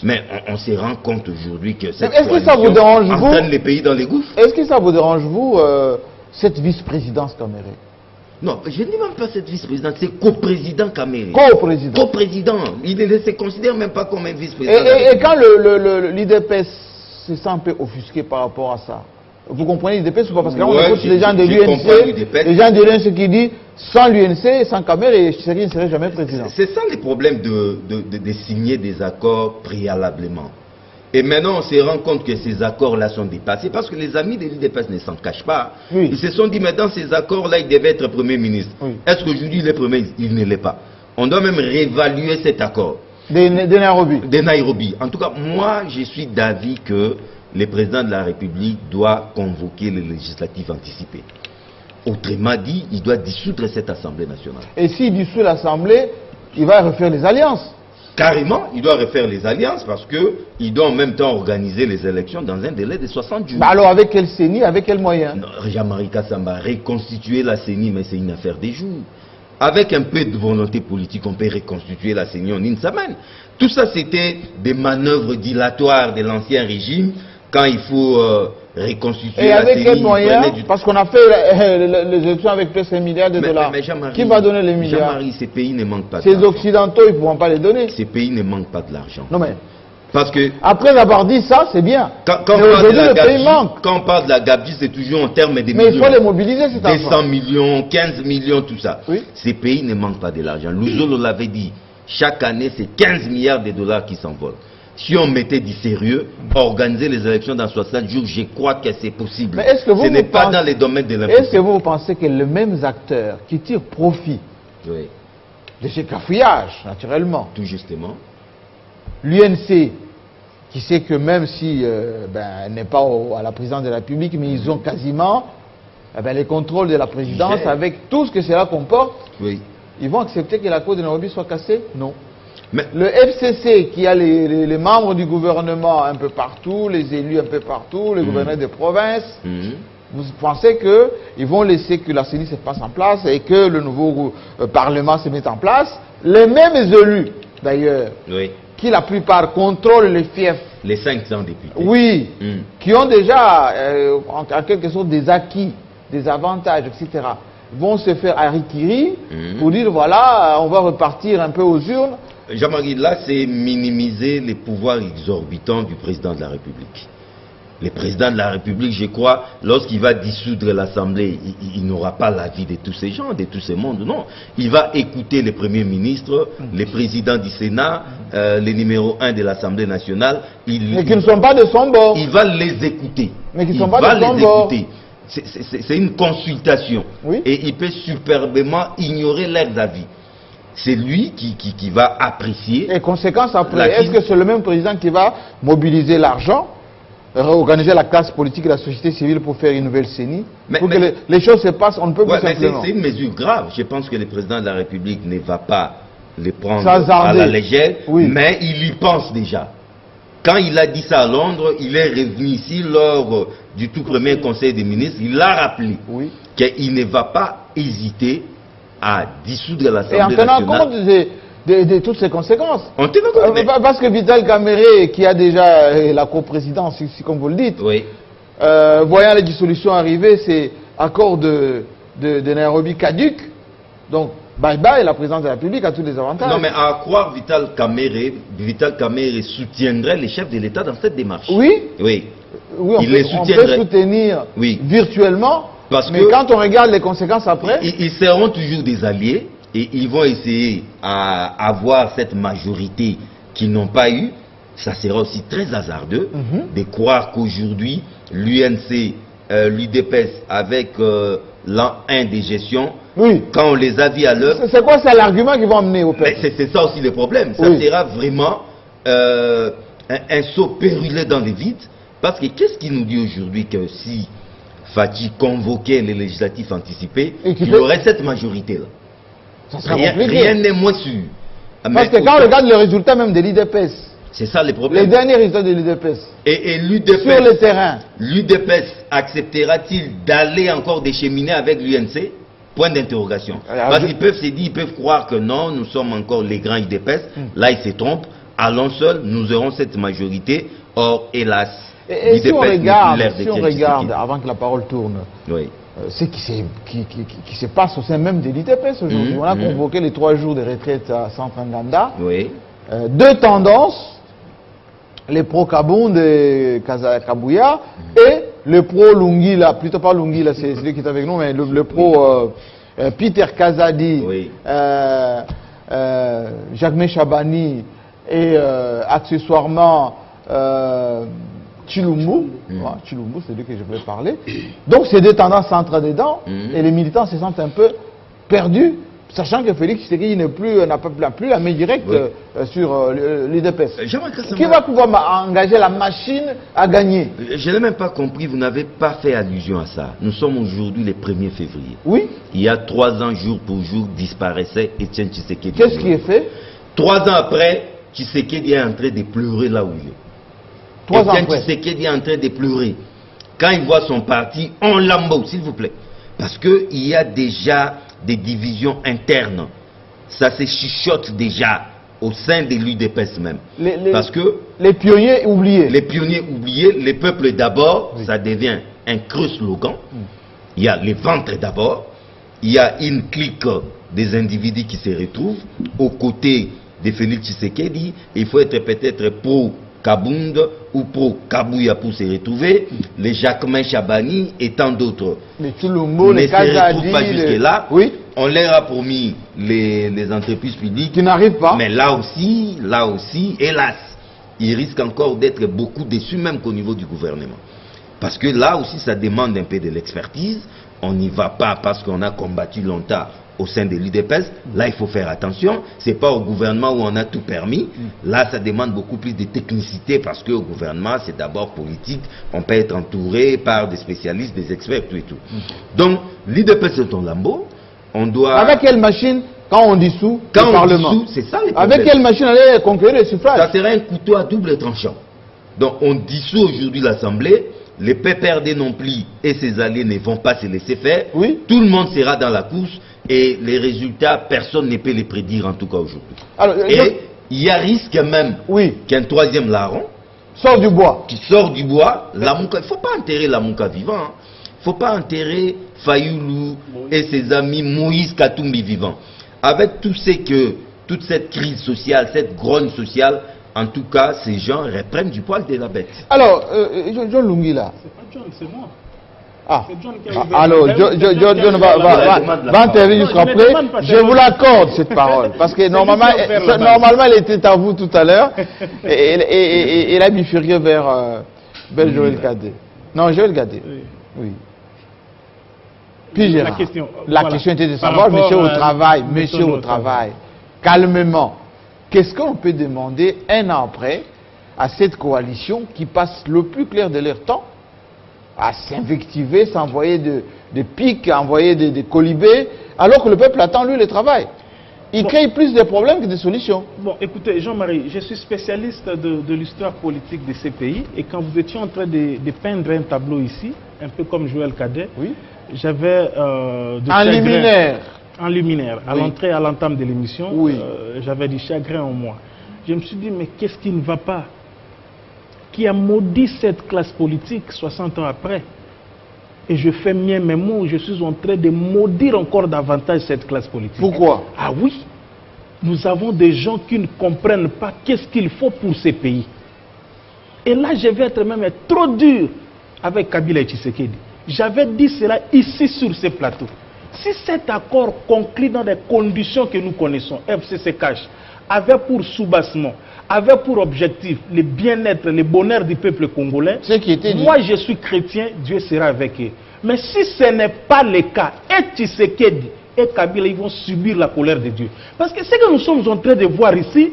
Mais on se rend compte aujourd'hui que cette coalition entraîne les pays dans les gouffres. Est-ce que ça vous dérange, vous, cette vice-présidence Kaméré? Non, je ne dis même pas cette vice-présidente, c'est coprésident Kaméré. Coprésident. Coprésident. Il ne se considère même pas comme un vice-président. Et quand l'IDPS se sent un peu offusqué par rapport à ça, vous comprenez l'IDPS ou pas? Parce que là, on écoute les gens de l'UNC, les gens de l'UNC qui disent sans l'UNC, sans Kaméré, Tshisekedi ne serait jamais président. C'est ça le problème de signer des accords préalablement. Et maintenant, on se rend compte que ces accords-là sont dépassés parce que les amis de l'IDPS ne s'en cachent pas. Ils se sont dit, mais dans ces accords-là, il devait être Premier ministre. Est-ce qu'aujourd'hui, il est Premier ministre? Il ne l'est pas. On doit même réévaluer cet accord. De Nairobi. De Nairobi. En tout cas, moi, je suis d'avis que le président de la République doit convoquer les législatives anticipées. Autrement dit, il doit dissoudre cette Assemblée nationale. Et s'il dissout l'Assemblée, il va refaire les alliances. Carrément, il doit refaire les alliances parce qu'il doit en même temps organiser les élections dans un délai de 60 jours. Bah alors avec quel CENI, avec quels moyens? Jean-Marie Kassamba, reconstituer la CENI, mais c'est une affaire des jours. Avec un peu de volonté politique, on peut reconstituer la CENI en une semaine. Tout ça, c'était des manœuvres dilatoires de l'ancien régime. Quand il faut reconstituer la CENI... Et avec quels moyens? Parce qu'on a fait les élections avec plus d'un milliard de dollars. Qui va donner les milliards? Jean-Marie, ces pays ne manquent pas de l'argent. Ces Occidentaux, ils ne pourront pas les donner. Ces pays ne manquent pas de l'argent. Non mais... Parce que... Après avoir dit ça, c'est bien. Quand on parle de la Gabegie, c'est toujours en termes de millions. Mais il faut les mobiliser, c'est ça. 200 millions, 15 millions, tout ça. Ces pays ne manquent pas de l'argent. Louzolo l'avait dit. Chaque année, c'est 15 milliards de dollars qui s'envolent. Si on mettait du sérieux, organiser les élections dans 60 jours, je crois que c'est possible. Mais est-ce que ce n'est pas dans les domaines de l'impossible. Est-ce que vous pensez que les mêmes acteurs qui tirent profit de ces cafouillages, naturellement, tout justement, l'UNC, qui sait que même si elle n'est pas à la présidence de la République, mais ils ont quasiment les contrôles de la présidence avec tout ce que cela comporte, ils vont accepter que la Cour de Nairobi soit cassée? Non. Mais le FCC, qui a les membres du gouvernement un peu partout, les élus un peu partout, les gouverneurs de province, vous pensez qu'ils vont laisser que la CENI se passe en place et que le nouveau Parlement se mette en place? Les mêmes élus, d'ailleurs, qui la plupart contrôlent les fiefs. Les 500 députés. Oui, qui ont déjà, en quelque sorte, des acquis, des avantages, etc. Vont se faire harikiri pour dire, voilà, on va repartir un peu aux urnes. Jean-Marie, là, c'est minimiser les pouvoirs exorbitants du président de la République. Le président de la République, je crois, lorsqu'il va dissoudre l'Assemblée, il n'aura pas l'avis de tous ces gens, de tous ces mondes, non. Il va écouter le Premier ministre, le président du Sénat, le numéro 1 de l'Assemblée nationale. Mais qui ne sont pas de son bord. Il va les écouter. Mais qui ne sont pas de son bord. C'est une consultation. Et il peut superbement ignorer leurs avis. C'est lui qui va apprécier. Et conséquence après, est-ce que c'est le même président qui va mobiliser l'argent réorganiser la classe politique et la société civile pour faire une nouvelle CENI. Pour que mais les choses se passent, on ne peut plus mais simplement. c'est une mesure grave. Je pense que le président de la République ne va pas les prendre Sans à arder. la légère, Oui. mais il y pense déjà. Quand il a dit ça à Londres, il est revenu ici lors du tout premier conseil des ministres, il a rappelé Oui. qu'il ne va pas hésiter à dissoudre Et en l'Assemblée tenant nationale. compte de toutes ces conséquences. On tenait compte, mais- Parce que Vital Kamerhe, qui a déjà la coprésidence, ici, comme vous le dites, Oui. voyant les dissolutions arriver, c'est accord de Nairobi caduc. Donc, bye bye, la présidence de la République a tous les avantages. Non, mais à croire Vital Kamerhe soutiendrait les chefs de l'État dans cette démarche. Oui, Oui. oui, Il les on peut soutiendrait. soutenir Oui. virtuellement, Parce mais que- quand on regarde les conséquences après, Ils seront toujours des alliés et ils vont essayer à avoir cette majorité qu'ils n'ont pas eue. Ça sera aussi très hasardeux de croire qu'aujourd'hui, l'UNC, l'UDPS avec l'an 1 des gestions, oui. quand on les a vus à l'heure, C'est quoi, c'est l'argument qu'ils vont amener au mais peuple? c'est ça aussi le problème. Ça Oui. sera vraiment un saut périlleux dans le vide. Parce que qu'est-ce qui nous dit aujourd'hui que si Fatih convoquait les législatifs anticipés, Et qu'il il peut- aurait cette majorité-là? Ça sera Rien compliqué. n'est moins sûr. Parce Mais que quand on autant- regarde les résultats même de l'IDPS, c'est ça le les problème. derniers résultats de l'IDPS, Et sur le l'UDPS, terrain, acceptera-t-il d'aller encore décheminer avec l'UNC? Point d'interrogation. Alors, Parce je- qu'ils peuvent se dire, ils peuvent croire que non, nous sommes encore les grands UDPS. Là, ils se trompent. Allons seuls, nous aurons cette majorité. Or, hélas, et si on l'UDPS n'est plus regarde, l'air de Etienne Tshisekedi. avant que la parole tourne, Oui. ce qui se passe au sein même de l'IDPS aujourd'hui, on a convoqué les 3 jours de retraite à Centre Nganda. Oui. Deux tendances, les pro-Kaboun de Kabouya et le pro-Lungila, plutôt pas Lungila, c'est celui qui est avec nous, mais le pro Peter Kazadi, Oui. Jacques Chabani et accessoirement Chilumbu. Voilà, Chilumbu, c'est lui que je voulais parler. Donc ces deux tendances s'entrent dedans et les militants se sentent un peu perdus, sachant que Félix Tshisekedi n'a plus la main directe Oui. sur l'IDPS. J'aimerais que ça Qui va pouvoir engager la machine à gagner? Je n'ai même pas compris, vous n'avez pas fait allusion à ça. Nous sommes aujourd'hui le 1er février. Oui. Il y a 3 ans, jour pour jour, disparaissait Etienne Tshisekedi. Qu'est-ce qui est fait? 3 ans après, Tshisekedi est en train de pleurer là où il est. 3 ans Etienne après. Tshisekedi est en train de pleurer. Quand il voit son parti, on l'emballe, s'il vous plaît. Parce qu'il y a déjà des divisions internes. Ça se chuchote déjà au sein de l'UDPS même. Parce que les pionniers oubliés. les pionniers oubliés, les peuples d'abord, ça devient un creux slogan. Il y a les ventres d'abord. Il y a une clique des individus qui se retrouvent aux côtés de Félix Tshisekedi. Il faut être peut-être pro Kabound ou pro Kabouya pour se retrouver. Les Jacquemin Chabani et tant d'autres Les Chilumbu, ne les se retrouvent Kazadi, pas jusque-là. Oui, On leur a promis les entreprises publiques. qui n'arrivent pas. Mais là aussi, hélas, ils risquent encore d'être beaucoup déçus, même qu'au niveau du gouvernement. Parce que là aussi, ça demande un peu de l'expertise. On n'y va pas parce qu'on a combattu longtemps au sein de l'UDPS. Là, il faut faire attention. Ce n'est pas au gouvernement où on a tout permis. Là, ça demande beaucoup plus de technicité parce qu'au gouvernement, c'est d'abord politique. On peut être entouré par des spécialistes, des experts, tout et tout. Donc, l'UDPS est un lambeau. On doit... Avec quelle machine, quand on dissout Quand le on Parlement? dissout, c'est ça les Avec problèmes. quelle machine allait conquérir les suffrages? Ça serait un couteau à double tranchant. Donc on dissout aujourd'hui l'Assemblée, les PPRD non plus et ses alliés ne vont pas se laisser faire. Oui. Tout le monde sera dans la course et les résultats, personne ne peut les prédire en tout cas aujourd'hui. Alors, Et il y a risque même oui, qu'un troisième larron sort du bois. qui sort du bois, il ne faut pas enterrer la Mouka vivant. Il ne faut pas enterrer Fayoulou et ses amis Moïse Katumbi vivant. Avec tout ce que, toute cette crise sociale, cette grogne sociale, en tout cas, ces gens reprennent du poil de la bête. Alors, John Lungila. C'est pas John, c'est moi. Ah. C'est John qui a ouvert. Alors, John va intervenir jusqu'à Non, je ne après. demande pas, Je vous l'accorde, cette parole. Parce que normalement, lui qui a offert la balle. normalement, elle était à vous tout à l'heure. Et elle a bifurqué vers Joël Gadet. Non, Joël Gadet. Oui. Puis Gérard, la voilà. question était de Par savoir, rapport monsieur au à travail, la méthode au travail. calmement, qu'est-ce qu'on peut demander un an après à cette coalition qui passe le plus clair de leur temps à s'invectiver, s'envoyer des pics, envoyer des colibés, alors que le peuple attend, lui, le travail. Il crée plus de problèmes que de solutions. Bon, écoutez, Jean-Marie, je suis spécialiste de l'histoire politique de ces pays, et quand vous étiez en train de peindre un tableau ici, un peu comme Joël Cadet, oui. J'avais un luminaire. Un luminaire. À Oui. l'entrée, à l'entame de l'émission, Oui. j'avais du chagrin en moi. Je me suis dit, mais qu'est-ce qui ne va pas? Qui a maudit cette classe politique 60 ans après? Et je fais mien mes mots, je suis en train de maudire encore davantage cette classe politique. Pourquoi? Ah oui, nous avons des gens qui ne comprennent pas qu'est-ce qu'il faut pour ces pays. Et là, je vais être même trop dur avec Kabila et Tshisekedi. J'avais dit cela ici sur ce plateau. Si cet accord conclu dans des conditions que nous connaissons, FCC cache, avait pour soubassement, avait pour objectif le bien-être, le bonheur du peuple congolais, moi je suis chrétien, Dieu sera avec eux. Mais si ce n'est pas le cas, et Tshisekedi et Kabila, ils vont subir la colère de Dieu. Parce que ce que nous sommes en train de voir ici,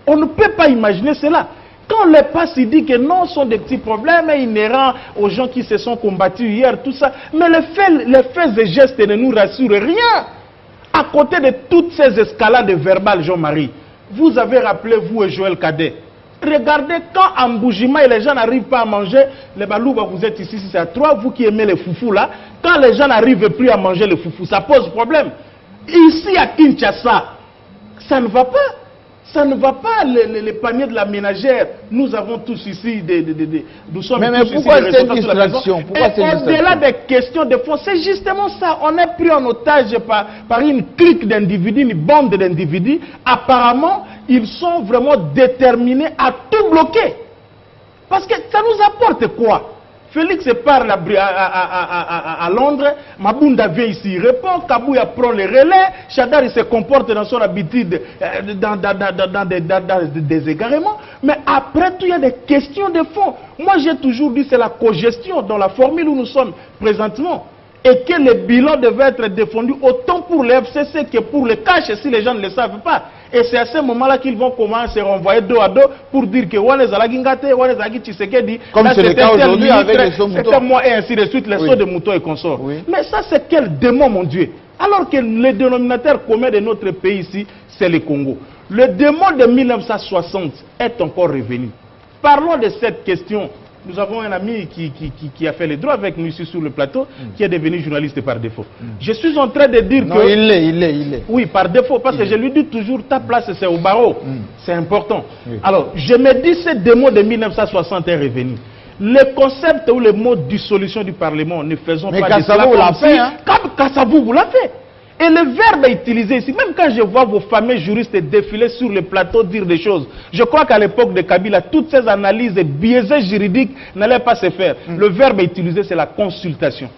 on ne peut pas imaginer cela. Quand les passe, il dit que non, ce sont des petits problèmes inhérents aux gens qui se sont combattus hier, tout ça. Mais les faits et gestes ne nous rassurent rien. À côté de toutes ces escalades verbales, Jean-Marie, vous avez rappelé, vous et Joël Cadet, regardez quand en Boujima les gens n'arrivent pas à manger, les Balouba, vous êtes ici, c'est à 3, vous qui aimez les foufous là, quand les gens n'arrivent plus à manger les foufous, ça pose problème. Ici à Kinshasa, ça ne va pas. Ça ne va pas, les paniers de la ménagère. Nous avons tous ici nous sommes mais tous pourquoi ici cette distraction? Au-delà des questions de fond, c'est justement ça. On est pris en otage par une clique d'individus, une bande d'individus. Apparemment, ils sont vraiment déterminés à tout bloquer. Parce que ça nous apporte quoi? Félix parle à Londres, Mabunda vient ici, il répond, Kabouya prend les relais, Chadar il se comporte dans son habitude, dans des égarements, mais après tout il y a des questions de fond. Moi j'ai toujours dit c'est la cogestion dans la formule où nous sommes présentement, et que le bilan devait être défendu autant pour le FCC que pour le cash si les gens ne le savent pas. Et c'est à ce moment-là qu'ils vont commencer à renvoyer dos à dos pour dire que comme c'est le cas aujourd'hui avec les sauts moutons. C'était moi et ainsi de suite, les sauts de moutons et consorts. Oui. Mais ça c'est quel démon, mon Dieu? Alors que le dénominateur commun de notre pays ici, c'est le Congo. Le démon de 1960 est encore revenu. Parlons de cette question. Nous avons un ami qui a fait les droits avec nous ici sur le plateau, qui est devenu journaliste par défaut. Je suis en train de dire non, que... il l'est. Oui, par défaut, parce que je lui dis toujours, ta place c'est au barreau. C'est important. Oui. Alors, je me dis, ce démon de 1960 est revenu. Le concept ou le mot de dissolution du Parlement, ne faisons pas de cela vous l'a fait, hein? Kassavou vous l'a fait. Et le verbe est utilisé ici. Même quand je vois vos fameux juristes défiler sur le plateau dire des choses, je crois qu'à l'époque de Kabila, toutes ces analyses biaisées juridiques n'allaient pas se faire. Le verbe est utilisé, c'est la consultation.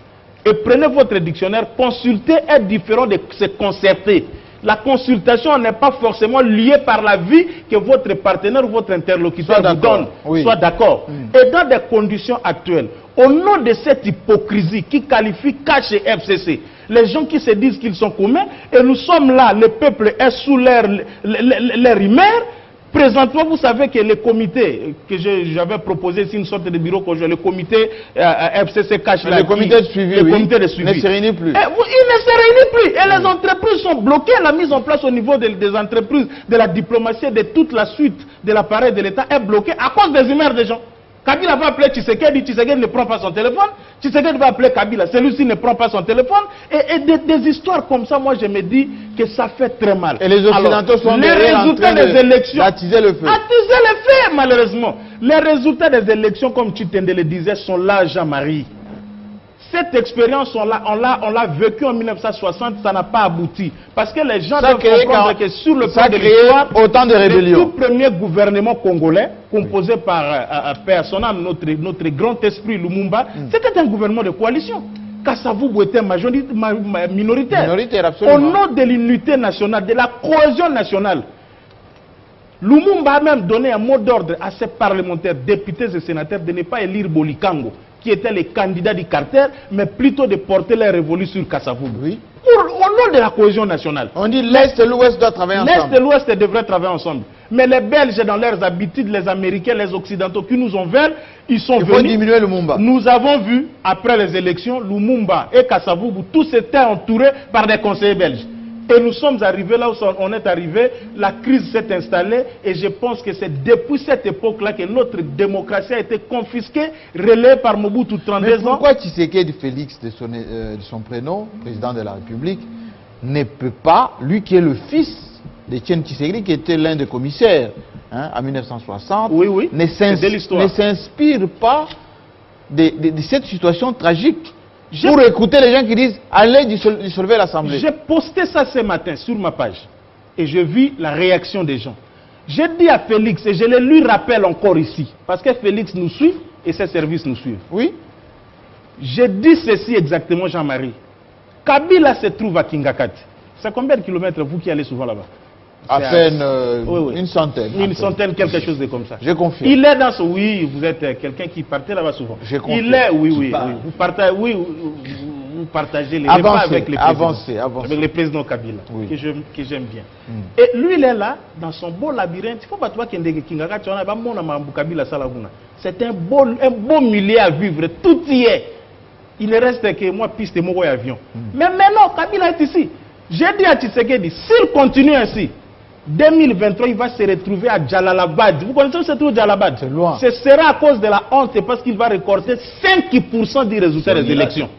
Et prenez votre dictionnaire, consulter est différent de se concerter. La consultation n'est pas forcément liée par la vie que votre partenaire ou votre interlocuteur vous donne. Oui. Soit d'accord. Et dans des conditions actuelles, au nom de cette hypocrisie qui qualifie Cash et FCC, les gens qui se disent qu'ils sont communs, et nous sommes là, le peuple est sous leur humeur. Présentement, vous savez que le comité que j'avais proposé, c'est une sorte de bureau conjoint, le comité FCC Cash, le comité de suivi, ne se réunit plus. Il ne se réunit plus. Et les entreprises sont bloquées. La mise en place au niveau des entreprises, de la diplomatie, de toute la suite de l'appareil de l'État est bloquée à cause des humeurs des gens. Kabila va appeler Tshisekedi, Tshisekedi ne prend pas son téléphone. Tshisekedi va appeler Kabila, celui-ci ne prend pas son téléphone. Et des histoires comme ça, moi je me dis que ça fait très mal. Et les Occidentaux sont les résultats des élections. Attiser le feu. Attiser le feu, malheureusement. Les résultats des élections, comme Chitende le disait, sont là, Jean-Marie. Cette expérience, on l'a vécue en 1960, ça n'a pas abouti. Parce que les gens doivent comprendre que sur le plan de l'histoire, autant de rébellions. Le tout premier gouvernement congolais, composé par personnel, notre grand esprit Lumumba, c'était un gouvernement de coalition. Kassavou était minoritaire. Au nom de l'unité nationale, de la cohésion nationale. Lumumba a même donné un mot d'ordre à ses parlementaires, députés et sénateurs de ne pas élire Bolikango, qui était le candidat du Carter, mais plutôt de porter la révolution sur Kassavou. Oui. Au nom de la cohésion nationale. On dit l'Est et l'Ouest doivent travailler ensemble. L'Est et l'Ouest devraient travailler ensemble. Mais les Belges, dans leurs habitudes, les Américains, les Occidentaux qui nous ont verts, ils sont venus. Il faut diminuer Lumumba. Nous avons vu, après les élections, Lumumba et Kasavubu, tous étaient entourés par des conseillers belges. Et nous sommes arrivés là où on est arrivé, la crise s'est installée et je pense que c'est depuis cette époque-là que notre démocratie a été confisquée, relayée par Mobutu 32 ans. Mais pourquoi Tshisekedi Félix, de son prénom, président de la République, ne peut pas, lui qui est le fils d'Étienne Tshisekedi, qui était l'un des commissaires en 1960, ne s'inspire pas de cette situation tragique pour écouter les gens qui disent « Allez dissolver l'Assemblée ». J'ai posté ça ce matin sur ma page et je vis la réaction des gens. J'ai dit à Félix, et je le lui rappelle encore ici, parce que Félix nous suit et ses services nous suivent. Oui. J'ai dit ceci exactement, Jean-Marie. Kabila se trouve à Kingakati. C'est combien de kilomètres vous qui allez souvent là-bas? À peine une centaine. Une centaine, quelque chose de comme ça. Je confirme. Il est dans ce... Oui, vous êtes quelqu'un qui partait là-bas souvent. Je confirme. Il est, oui. Vous partagez les repas avec les présidents. Avec le président Kabila, que j'aime bien. Et lui, il est là, dans son beau labyrinthe. Il ne faut pas toi qui c'est un beau milieu à vivre. Tout y est. Il ne reste que moi, piste et mon avion. Mais maintenant, Kabila est ici. J'ai dit à Tshisekedi, s'il continue ainsi, 2023, il va se retrouver à Jalalabad. Vous connaissez où se trouve Jalalabad? C'est loin. Ce sera à cause de la honte parce qu'il va récolter 5% du résultat des élections.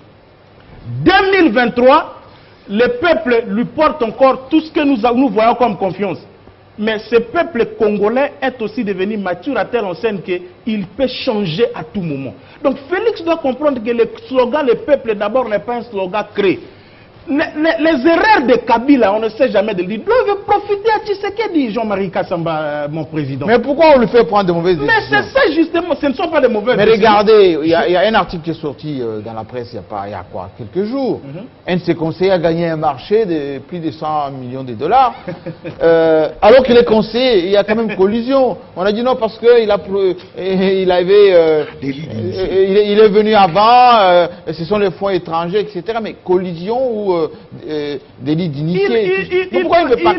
2023, le peuple lui porte encore tout ce que nous voyons comme confiance. Mais ce peuple congolais est aussi devenu mature à telle enseigne qu'il peut changer à tout moment. Donc Félix doit comprendre que le slogan « le peuple d'abord » n'est pas un slogan créé. Les erreurs de Kabila, on ne sait jamais de lui, doivent profiter à Tshisekedi, Jean-Marie Kassamba, mon président. Mais pourquoi on lui fait prendre de mauvaises décisions? Mais c'est ça justement, ce ne sont pas de mauvaises décisions. Mais regardez, il y a un article qui est sorti dans la presse il y a quoi, quelques jours. Un de ses conseillers a gagné un marché de plus de 100 millions de dollars. Alors qu'il est conseiller, il y a quand même collusion. On a dit non parce qu'il il est venu avant, ce sont les fonds étrangers, etc. Mais collusion ou délit d'initié. Pourquoi il ne veut pas...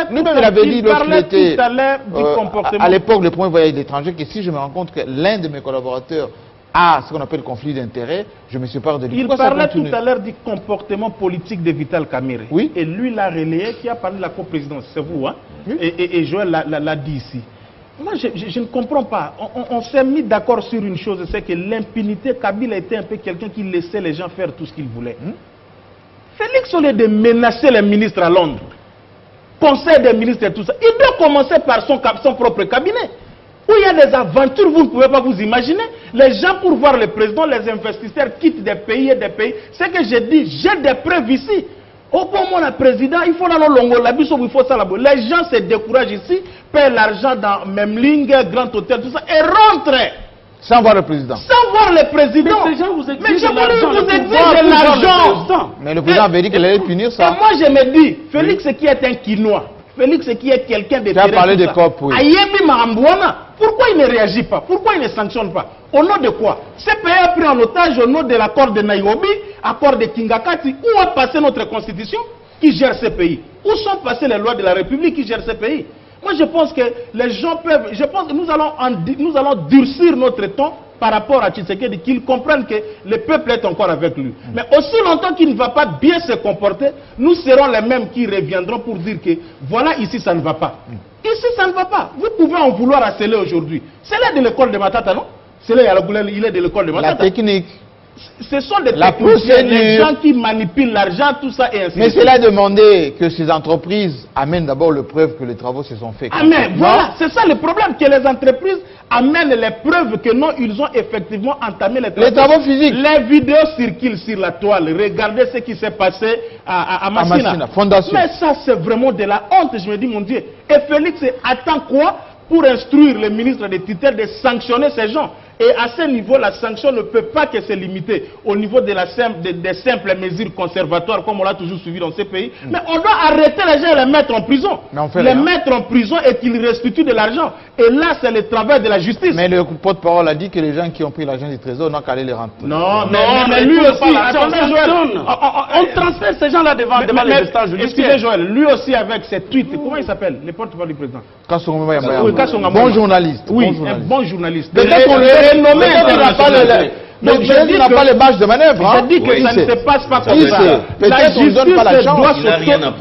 Nous-mêmes, il avait dit lorsqu'il était à l'époque le premier voyage d'étranger que si je me rends compte que l'un de mes collaborateurs a ce qu'on appelle conflit d'intérêts, je me sépare de lui. Il parlait tout à l'heure du comportement politique de Vital Kamerhe. Oui. Et lui l'a relayé, qui a parlé de la coprésidence. C'est vous, hein? Oui. Et Joël l'a dit ici. Moi, je ne comprends pas. On s'est mis d'accord sur une chose, c'est que l'impunité, Kabila était un peu quelqu'un qui laissait les gens faire tout ce qu'ils voulaient. Félix, au lieu de menacer les ministres à Londres, conseil des ministres et tout ça, il doit commencer par son propre cabinet, où il y a des aventures, vous ne pouvez pas vous imaginer. Les gens, pour voir le président, les investisseurs quittent des pays et des pays. C'est que j'ai dit, j'ai des preuves ici. Au moment le président, il faut dans le longo, la bise, il faut ça là-bas. Les gens se découragent ici, paient l'argent dans Memling, Grand Hôtel, tout ça, et rentrent. Sans voir le président. Sans voir le président. Mais ces gens vous exigent de l'argent. Mais le président avait dit qu'il allait punir ça. Et moi je me dis, Félix qui est un Quinois, Félix qui est quelqu'un de... Tu as parlé de COP, oui. Pourquoi il ne réagit pas? Pourquoi il ne sanctionne pas? Au nom de quoi? Ce pays a pris en otage au nom de l'accord de Nairobi, accord de Kingakati. Où a passé notre constitution qui gère ce pays? Où sont passées les lois de la République qui gèrent ce pays? Moi, je pense que les gens peuvent... Je pense que nous allons durcir notre ton par rapport à Tshisekedi, qu'ils comprennent que le peuple est encore avec lui. Mais aussi longtemps qu'il ne va pas bien se comporter, nous serons les mêmes qui reviendront pour dire que voilà, ici, ça ne va pas. Ici, ça ne va pas. Vous pouvez en vouloir à Sélé aujourd'hui. Sélé de l'école de Matata, non? Sélé, il est de l'école de Matata. La technique. Ce sont des techniciens, les gens qui manipulent l'argent, tout ça et ainsi de suite. Mais cela a demandé que ces entreprises amènent d'abord le preuve que les travaux se sont faits. Amen. Voilà, c'est ça le problème, que les entreprises amènent les preuves que non, ils ont effectivement entamé les travaux. Les travaux physiques. Les vidéos circulent sur la toile. Regardez ce qui s'est passé à Massina. Fondation. Mais ça, c'est vraiment de la honte. Je me dis, mon Dieu. Et Félix attend quoi pour instruire le ministre des tutelles de sanctionner ces gens? Et à ce niveau, la sanction ne peut pas que se limiter au niveau de des simples mesures conservatoires, comme on l'a toujours suivi dans ces pays. Mais on doit arrêter les gens et les mettre en prison. Les mettre en prison et qu'ils restituent de l'argent. Et là, c'est le travail de la justice. Mais le porte-parole a dit que les gens qui ont pris l'argent du trésor n'ont qu'à aller les rentrer. Non, mais lui aussi, on transfère ces gens-là devant les instances judiciaires. Excusez Joël, lui aussi avec ses tweets, comment il s'appelle, le porte-parole du président? Bon journaliste. Oui, un bon journaliste. Peut-être qu'on le renommé international. Mais je n'a pas les marges de manœuvre. Je dis que ça ne se passe pas comme ça.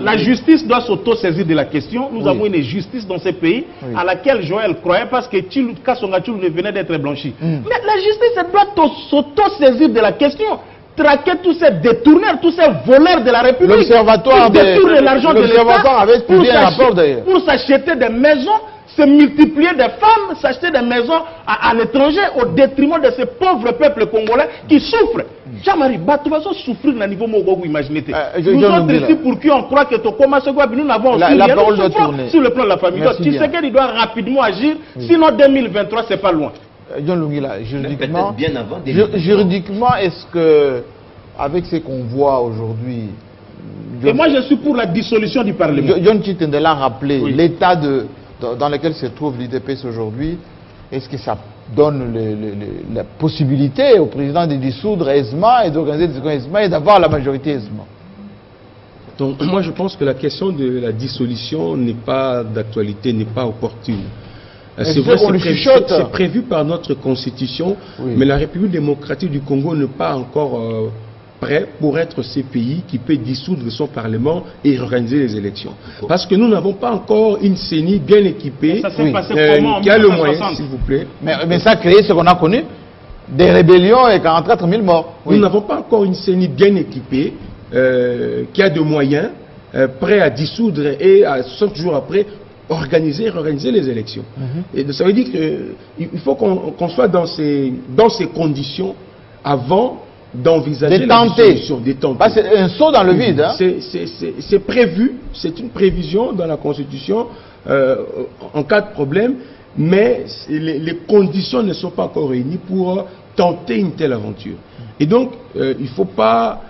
La justice doit s'auto-saisir de la question. Nous avons une justice dans ces pays à laquelle Joël croyait parce que Kasonga Tshilombo venait d'être blanchi. Mais la justice doit s'auto-saisir de la question. Traquer tous ces détourneurs, tous ces voleurs de la République. L'Observatoire détourner l'argent de l'État avait publié un rapport d'ailleurs. Pour s'acheter des maisons, se multiplier des femmes, s'acheter des maisons à l'étranger au détriment de ces pauvres peuples congolais qui souffrent. Jean-Marie, tu vas souffrir au niveau où imaginez. Nous autres ici, pour qui on croit que nous n'avons la parole doit tourner sur le plan de la famille. Donc, tu sais qu'il doit rapidement agir, sinon 2023, c'est pas loin. John Lungila, juridiquement, est-ce que, avec ce qu'on voit aujourd'hui... Et moi, je suis pour la dissolution du Parlement. John Chitende l'a rappelé, l'état dans lequel se trouve l'IDPS aujourd'hui, est-ce que ça donne la possibilité au président de dissoudre aisément et d'organiser des élections aisément et d'avoir la majorité aisément? Donc, moi, je pense que la question de la dissolution n'est pas d'actualité, n'est pas opportune. C'est vrai, c'est prévu par notre constitution, mais la République démocratique du Congo n'est pas encore prêt pour être ce pays qui peut dissoudre son Parlement et organiser les élections. Parce que nous n'avons pas encore une CENI bien équipée qui a le moyen, s'il vous plaît. Mais ça a créé ce qu'on a connu, des rébellions et 44 000 morts. Nous n'avons pas encore une CENI bien équipée qui a de moyens, prêt à dissoudre et à 60 jours après organiser les élections. Et ça veut dire qu'il faut qu'on soit dans ces conditions avant d'envisager la dissolution. C'est un saut dans le vide. Hein? C'est prévu, c'est une prévision dans la Constitution en cas de problème, mais les conditions ne sont pas encore réunies pour tenter une telle aventure. Et donc, il ne faut pas...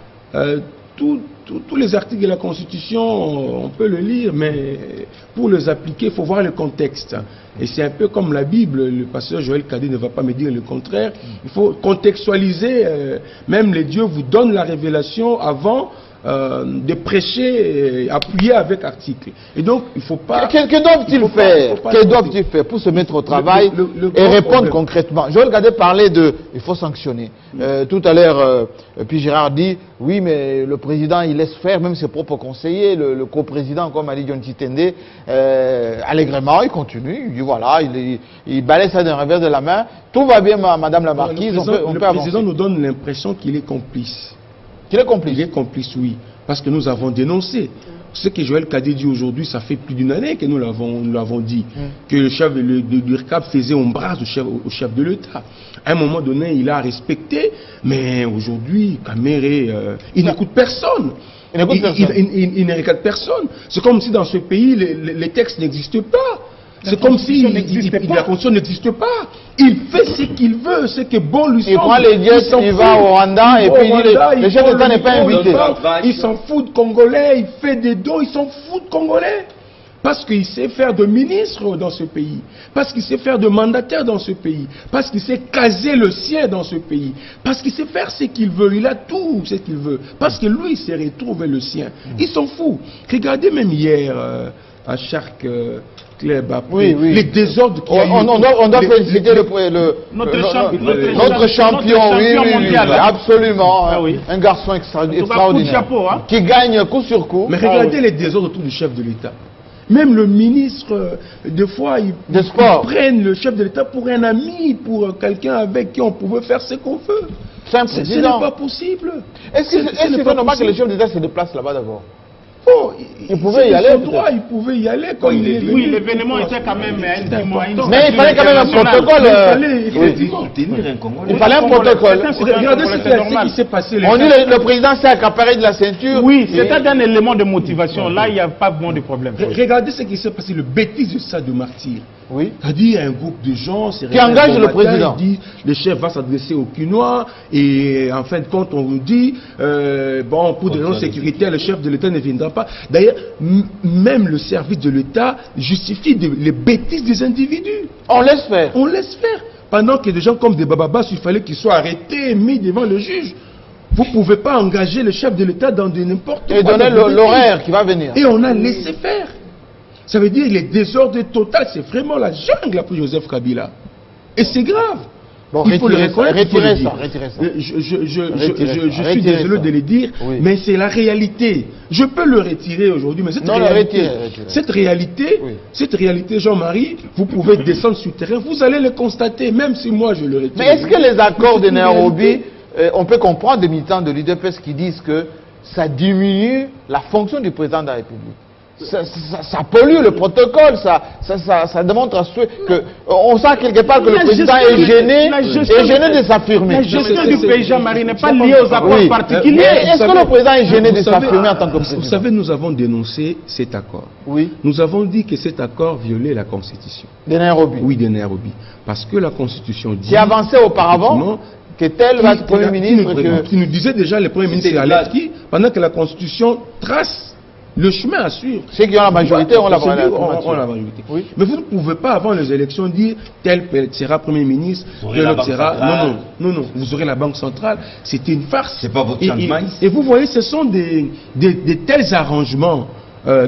tous les articles de la Constitution, on peut le lire, mais pour les appliquer, il faut voir le contexte. Et c'est un peu comme la Bible, le pasteur Joël Kadé ne va pas me dire le contraire. Il faut contextualiser, même les dieux vous donnent la révélation avant de prêcher, appuyer avec article. Et donc, il ne faut pas... Que doivent-ils faire? Que doivent-ils faire pour se mettre au travail et répondre concrètement? Joël Kadé parlait de... Il faut sanctionner. Tout à l'heure, puis Gérard dit, oui, mais le président, il laisse faire même ses propres conseillers, le coprésident, comme a dit John Chitende, allègrement, il continue, il dit voilà, il balaye ça d'un revers de la main. Tout va bien, madame la marquise, le président nous donne l'impression qu'il est complice. Qu'il est complice? Il est complice, oui. Parce que nous avons dénoncé. Ce que Joël Kadé dit aujourd'hui, ça fait plus d'une année que nous l'avons dit. Que le chef du RCAP faisait ombrage au chef de l'État. À un moment donné, il a respecté. Mais aujourd'hui, Kamere, il n'écoute personne. Il ne regarde personne. C'est comme si dans ce pays, les textes n'existent pas. C'est comme si la Constitution n'existe pas. Il fait ce qu'il veut, ce que bon lui semble. Il prend les jets, il va au Rwanda et puis il dit le chef d'État n'est pas invité. Il s'en fout de Congolais, il fait des dons, il s'en fout de Congolais. Parce qu'il sait faire de ministre dans ce pays. Parce qu'il sait faire de mandataire dans ce pays. Parce qu'il sait caser le sien dans ce pays. Parce qu'il sait faire ce qu'il veut. Il a tout ce qu'il veut. Parce que lui, il sait retrouver le sien. Il s'en fout. Regardez même hier, à Charc... les désordres qu'il y a eu. On doit féliciter notre champion, oui, absolument. Un garçon extraordinaire, qui gagne coup sur coup. Mais regardez les désordres autour du chef de l'État. Même le ministre, des fois, ils prennent le chef de l'État pour un ami, pour quelqu'un avec qui on pouvait faire ce qu'on veut. Ce n'est pas possible. Est-ce que c'est normal que le chef d'État se déplace là-bas d'abord? Oh, il pouvait y aller. Il pouvait y aller quand il est venu. Oui, l'événement était quand même mais il fallait quand même un protocole. Il fallait un protocole. Regardez ce qui s'est passé. On dit le président s'est accaparé de la ceinture. Oui, c'était un élément de motivation. Là, il n'y a pas bon de problème. Regardez ce qui s'est passé, le bêtise de ça de martyr. Oui. C'est-à-dire un groupe de gens qui engage le président. Il dit, le chef va s'adresser aux Quinois et en fin de compte on vous dit bon, pour des raisons sécuritaires le chef de l'État ne viendra pas. D'ailleurs même le service de l'État justifie les bêtises des individus. On laisse faire. On laisse faire. Pendant que des gens comme des Bababas, il fallait qu'ils soient arrêtés et mis devant le juge. Vous ne pouvez pas engager le chef de l'État dans n'importe quoi. Et donner l'horaire qui va venir. Et on a laissé faire. Ça veut dire que les désordres total, c'est vraiment la jungle pour Joseph Kabila. Et c'est grave. Bon, il faut le reconnaître. Retirez ça. Je suis désolé de le dire, oui. mais c'est la réalité. Je peux le retirer aujourd'hui, mais cette réalité, cette réalité, Jean-Marie, vous pouvez descendre sur le terrain, vous allez le constater, même si moi je le retire. Mais est-ce que les accords de Nairobi, on peut comprendre des militants de l'UDPS qui disent que ça diminue la fonction du président de la République? Ça pollue le protocole, ça démontre que on sent quelque part que le président est gêné de s'affirmer. La gestion du pays, Jean-Marie, n'est pas liée aux accords particuliers. Est-ce que le président est gêné de s'affirmer en tant que président? Vous savez, nous avons dénoncé cet accord. Oui. Nous avons dit que cet accord violait la Constitution. De Nairobi. Oui, de Nairobi. Parce que la Constitution dit... Qui avançait auparavant que tel va être Premier ministre qui nous disait déjà le Premier ministre Alexis, pendant que la Constitution trace le chemin à suivre. Ceux qui ont la majorité ont la majorité. Oui. Mais vous ne pouvez pas, avant les élections, dire tel sera Premier ministre, tel autre sera... Non, vous aurez la Banque centrale. C'était une farce. C'est pas votre changement. Et vous voyez, ce sont des tels arrangements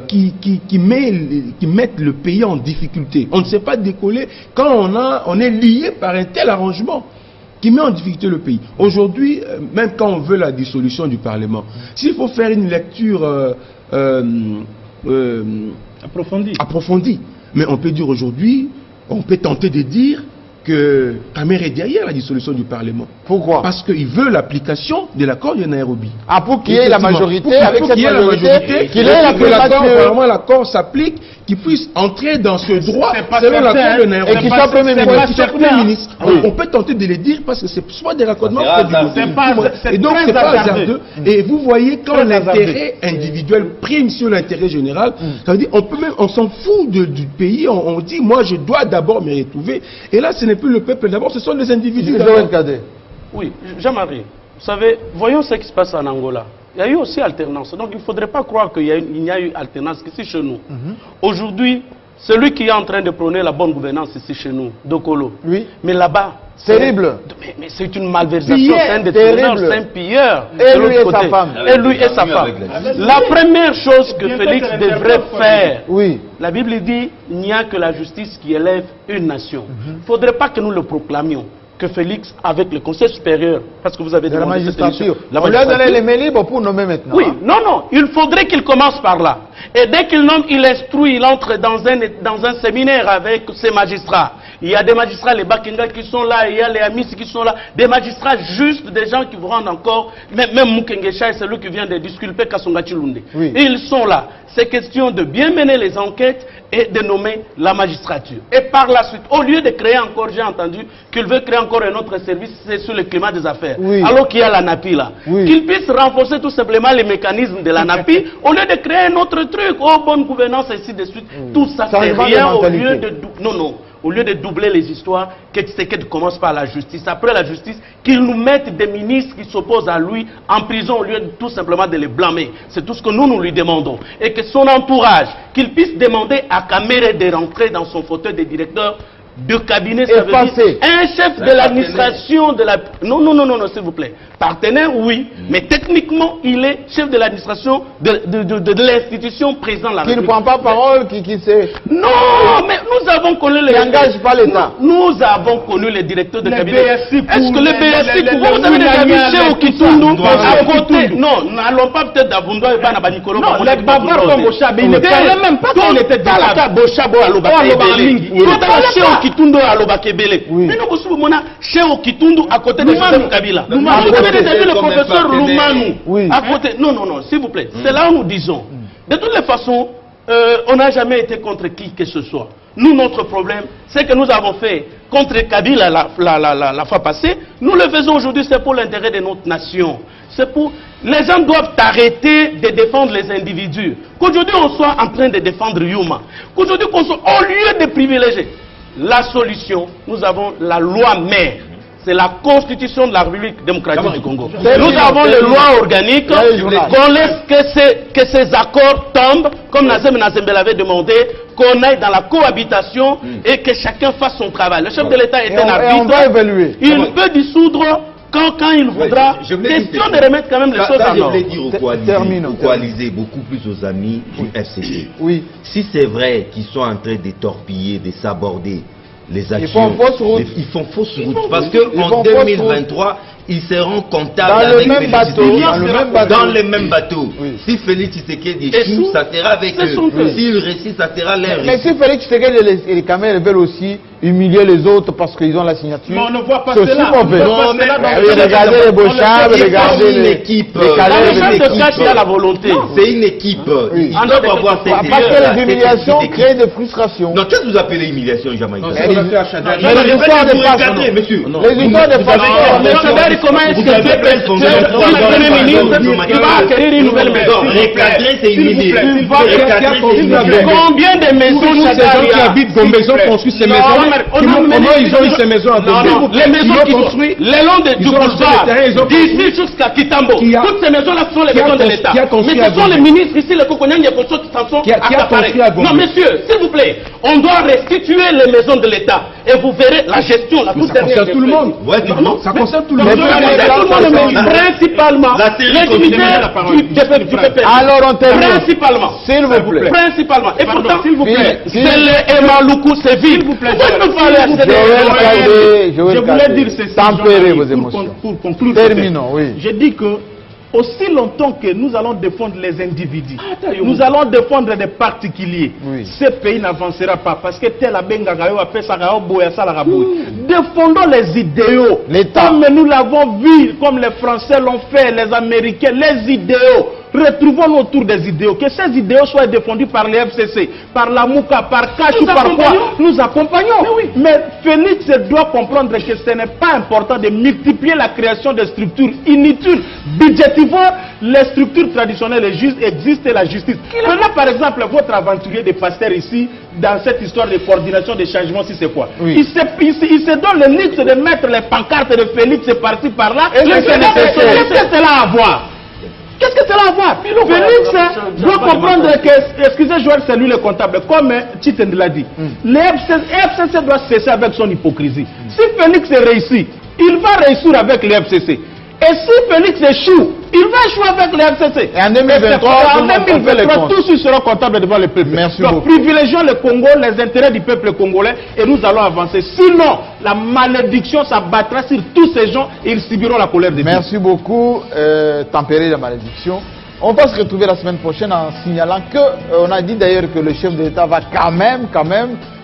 qui mettent le pays en difficulté. On ne sait pas décoller quand on est lié par un tel arrangement qui met en difficulté le pays. Aujourd'hui, même quand on veut la dissolution du Parlement, s'il faut faire une lecture approfondie, mais on peut dire aujourd'hui, on peut tenter de dire que Kamer est derrière la dissolution du Parlement. Pourquoi? Parce qu'il veut l'application de l'accord de Nairobi. Ah, pour qu'il y ait la majorité, avec cette majorité, qu'il ait l'accord s'applique, qu'il puisse entrer dans ce droit selon l'accord de Nairobi. Et qu'il soit Premier ministre. On peut tenter de le dire parce que c'est soit des raccordements et donc c'est pas hasardeux. Et vous voyez quand l'intérêt individuel prime sur l'intérêt général, ça veut dire on s'en fout du pays, on dit moi je dois d'abord me retrouver. Et là ce n'est plus le peuple d'abord, ce sont les individus. Oui, Jean-Marie, vous savez, voyons ce qui se passe en Angola. Il y a eu aussi alternance. Donc il ne faudrait pas croire qu'il n'y a eu alternance ici chez nous. Aujourd'hui, celui qui est en train de prôner la bonne gouvernance ici chez nous, Dokolo. Oui. Mais là-bas, terrible. Mais c'est une malversation, c'est un détourneur, c'est un pilleur. Et lui et sa femme. Et lui et sa femme. La première chose que Félix devrait faire, la Bible dit, il n'y a que la justice qui élève une nation. Il ne faudrait pas que nous le proclamions. Que Félix, avec le Conseil supérieur, parce que vous avez demandé la magistrature, on lui a donné les mains libres pour nommer maintenant. Oui, non, il faudrait qu'il commence par là. Et dès qu'il nomme, il instruit, il entre dans un séminaire avec ses magistrats. Il y a des magistrats, les Bakinga qui sont là, il y a les Amis qui sont là, des magistrats justes, des gens qui vous rendent encore, même Mukengesha, c'est lui qui vient de disculper Kasonga Chilunde. Oui. Ils sont là. C'est question de bien mener les enquêtes et de nommer la magistrature. Et par la suite, au lieu de créer encore, j'ai entendu qu'il veut créer encore un autre service, c'est sur le climat des affaires. Oui. Alors qu'il y a la NAPI là. Oui. Qu'il puisse renforcer tout simplement les mécanismes de la NAPI, au lieu de créer un autre truc, bonne gouvernance, et ainsi de suite. Tout ça, c'est rien au lieu de... Au lieu de doubler les histoires, que Tshisekedi commence par la justice. Après la justice, qu'il nous mette des ministres qui s'opposent à lui en prison au lieu de tout simplement de les blâmer. C'est tout ce que nous lui demandons. Et que son entourage, qu'il puisse demander à Kamere de rentrer dans son fauteuil de directeur de cabinet, ça veut dire un chef de l'administration de la... Non, s'il vous plaît. Partenaire, oui, mais techniquement, il est chef de l'administration de l'institution président de la République. Qui ne prend pas parole, qui sait... Non, mais nous avons connu les... Qui n'engage pas l'État. Nous avons connu les directeurs de cabinet. Est-ce que le BSI, vous avez déjà vu chez Okitundu à côté... Non, n'allons pas peut-être d'Abundoa et Banaba Nicolo. Non, les bavards comme Bochabe, il ne parlait même pas quand il était déjà Bochabo à Lobakebele. Chez Okitundu à Lobakebele. Mais nous, vous savez, chez Okitundu à côté de Joseph Kabila. Vous avez vu le professeur Lumanu à côté. Non, s'il vous plaît. C'est là où nous disons. De toutes les façons, on n'a jamais été contre qui que ce soit. Nous, notre problème, c'est que nous avons fait contre Kabila la fois passée. Nous le faisons aujourd'hui, c'est pour l'intérêt de notre nation. C'est pour... Les gens doivent arrêter de défendre les individus. Qu'aujourd'hui, on soit en train de défendre Yuma. Qu'aujourd'hui, au lieu de privilégier. la solution, nous avons la loi mère. C'est la constitution de la République démocratique du Congo. Nous avons les lois organiques qu'on laisse que ces accords tombent, comme Nazem Nazembe l'avait demandé, qu'on aille dans la cohabitation et que chacun fasse son travail. Le chef de l'État est un arbitre. Il peut dissoudre quand il voudra. Question de remettre quand même les choses en ordre. Je voulais dire aux coalisés, beaucoup plus aux amis du FCC. Oui. Si c'est vrai qu'ils sont en train de torpiller, de s'aborder les actions, ils font fausse route. Parce qu'en 2023, ils seront comptables avec Félix Tshisekedi dans le même bateau. Si Félix Tshisekedi échoue, ça sera avec eux. S'il réussit, ça sera leur réussite. Mais si Félix Tshisekedi et les Camerounais veulent aussi humilier les autres parce qu'ils ont la signature. Mais on ne voit pas cela. Regardez les Beauchamp, regardez les équipes. Il y a la volonté. C'est une équipe. Ils doivent avoir cette parce que les humiliations créent des frustrations. Non, qu'est-ce que vous appelez humiliation, Jamaïque? Les histoires de passe, monsieur. Les histoires de passe. Comment est-ce que le Premier ministre qui va acquérir une nouvelle maison? Recadrer, c'est humilier. Combien de maisons ces gens qui habitent Gombezo construisent ces maisons? Comment ils ont eu ces maisons à Gombezo? Les maisons qui sont le long du boulevard, d'ici jusqu'à Kitambo. Toutes ces maisons-là sont les maisons de l'État. Mais ce sont les ministres ici, les Coconiens, les Pochos, qui s'en sont accaparés. Non, messieurs, s'il vous plaît, on doit restituer les maisons de l'État. Et vous verrez la gestion, la toute dernière. Ça concerne tout le monde. Ça concerne tout le monde. Principalement, les dignitaires du PPR. Alors on termine. Principalement. S'il vous plaît. Principalement. Et pourtant, s'il vous plaît, c'est le Emaloukou, c'est vide. Pourquoi ne pas aller à Je voulais dire ceci. Tempérez vos émotions. Pour conclure, terminons, oui. Je dis que aussi longtemps que nous allons défendre les individus, nous allons défendre des particuliers, ce pays n'avancera pas parce que tel a bengaga a fait ça boya ça la défendons les idéaux comme nous l'avons vu, comme les Français l'ont fait, les Américains, les idéaux. Retrouvons-nous autour des idéaux, que ces idéaux soient défendus par les FCC, par la Mouka, par Cash ou par quoi. Nous accompagnons. Mais Félix doit comprendre que ce n'est pas important de multiplier la création de structures inutiles. Budgétivement, les structures traditionnelles existent et la justice. Prenez par exemple votre aventurier de pasteur ici, dans cette histoire de coordination des changements, si c'est quoi. Il se donne le luxe de mettre les pancartes de Félix par-ci par-là. Qu'est-ce que cela a à voir? Qu'est-ce que cela a à voir? Félix doit comprendre que, excusez Joël, c'est lui le comptable, comme Chitend l'a dit. Le FCC doit cesser avec son hypocrisie. Si Félix réussit, il va réussir avec le FCC. Et si Félix échoue, il va échouer avec le FCC. Et en 2023, tous seront comptables devant le peuple. Merci Donc, privilégions le Congo, les intérêts du peuple congolais, et nous allons avancer. Sinon, la malédiction s'abattra sur tous ces gens et ils subiront la colère de Dieu. Merci beaucoup. Tempérer la malédiction. On va se retrouver la semaine prochaine en signalant que, on a dit d'ailleurs que le chef de l'État va quand même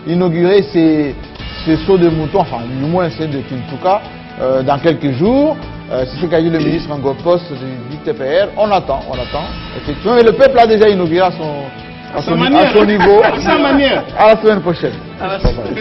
inaugurer ces sauts de moutons, enfin, du moins c'est de Kintuka, dans quelques jours. C'est ce qu'a dit le ministre en poste du TPR. On attend, effectivement. Et le peuple a déjà inauguré à son niveau. À sa manière. À la semaine prochaine. À la semaine.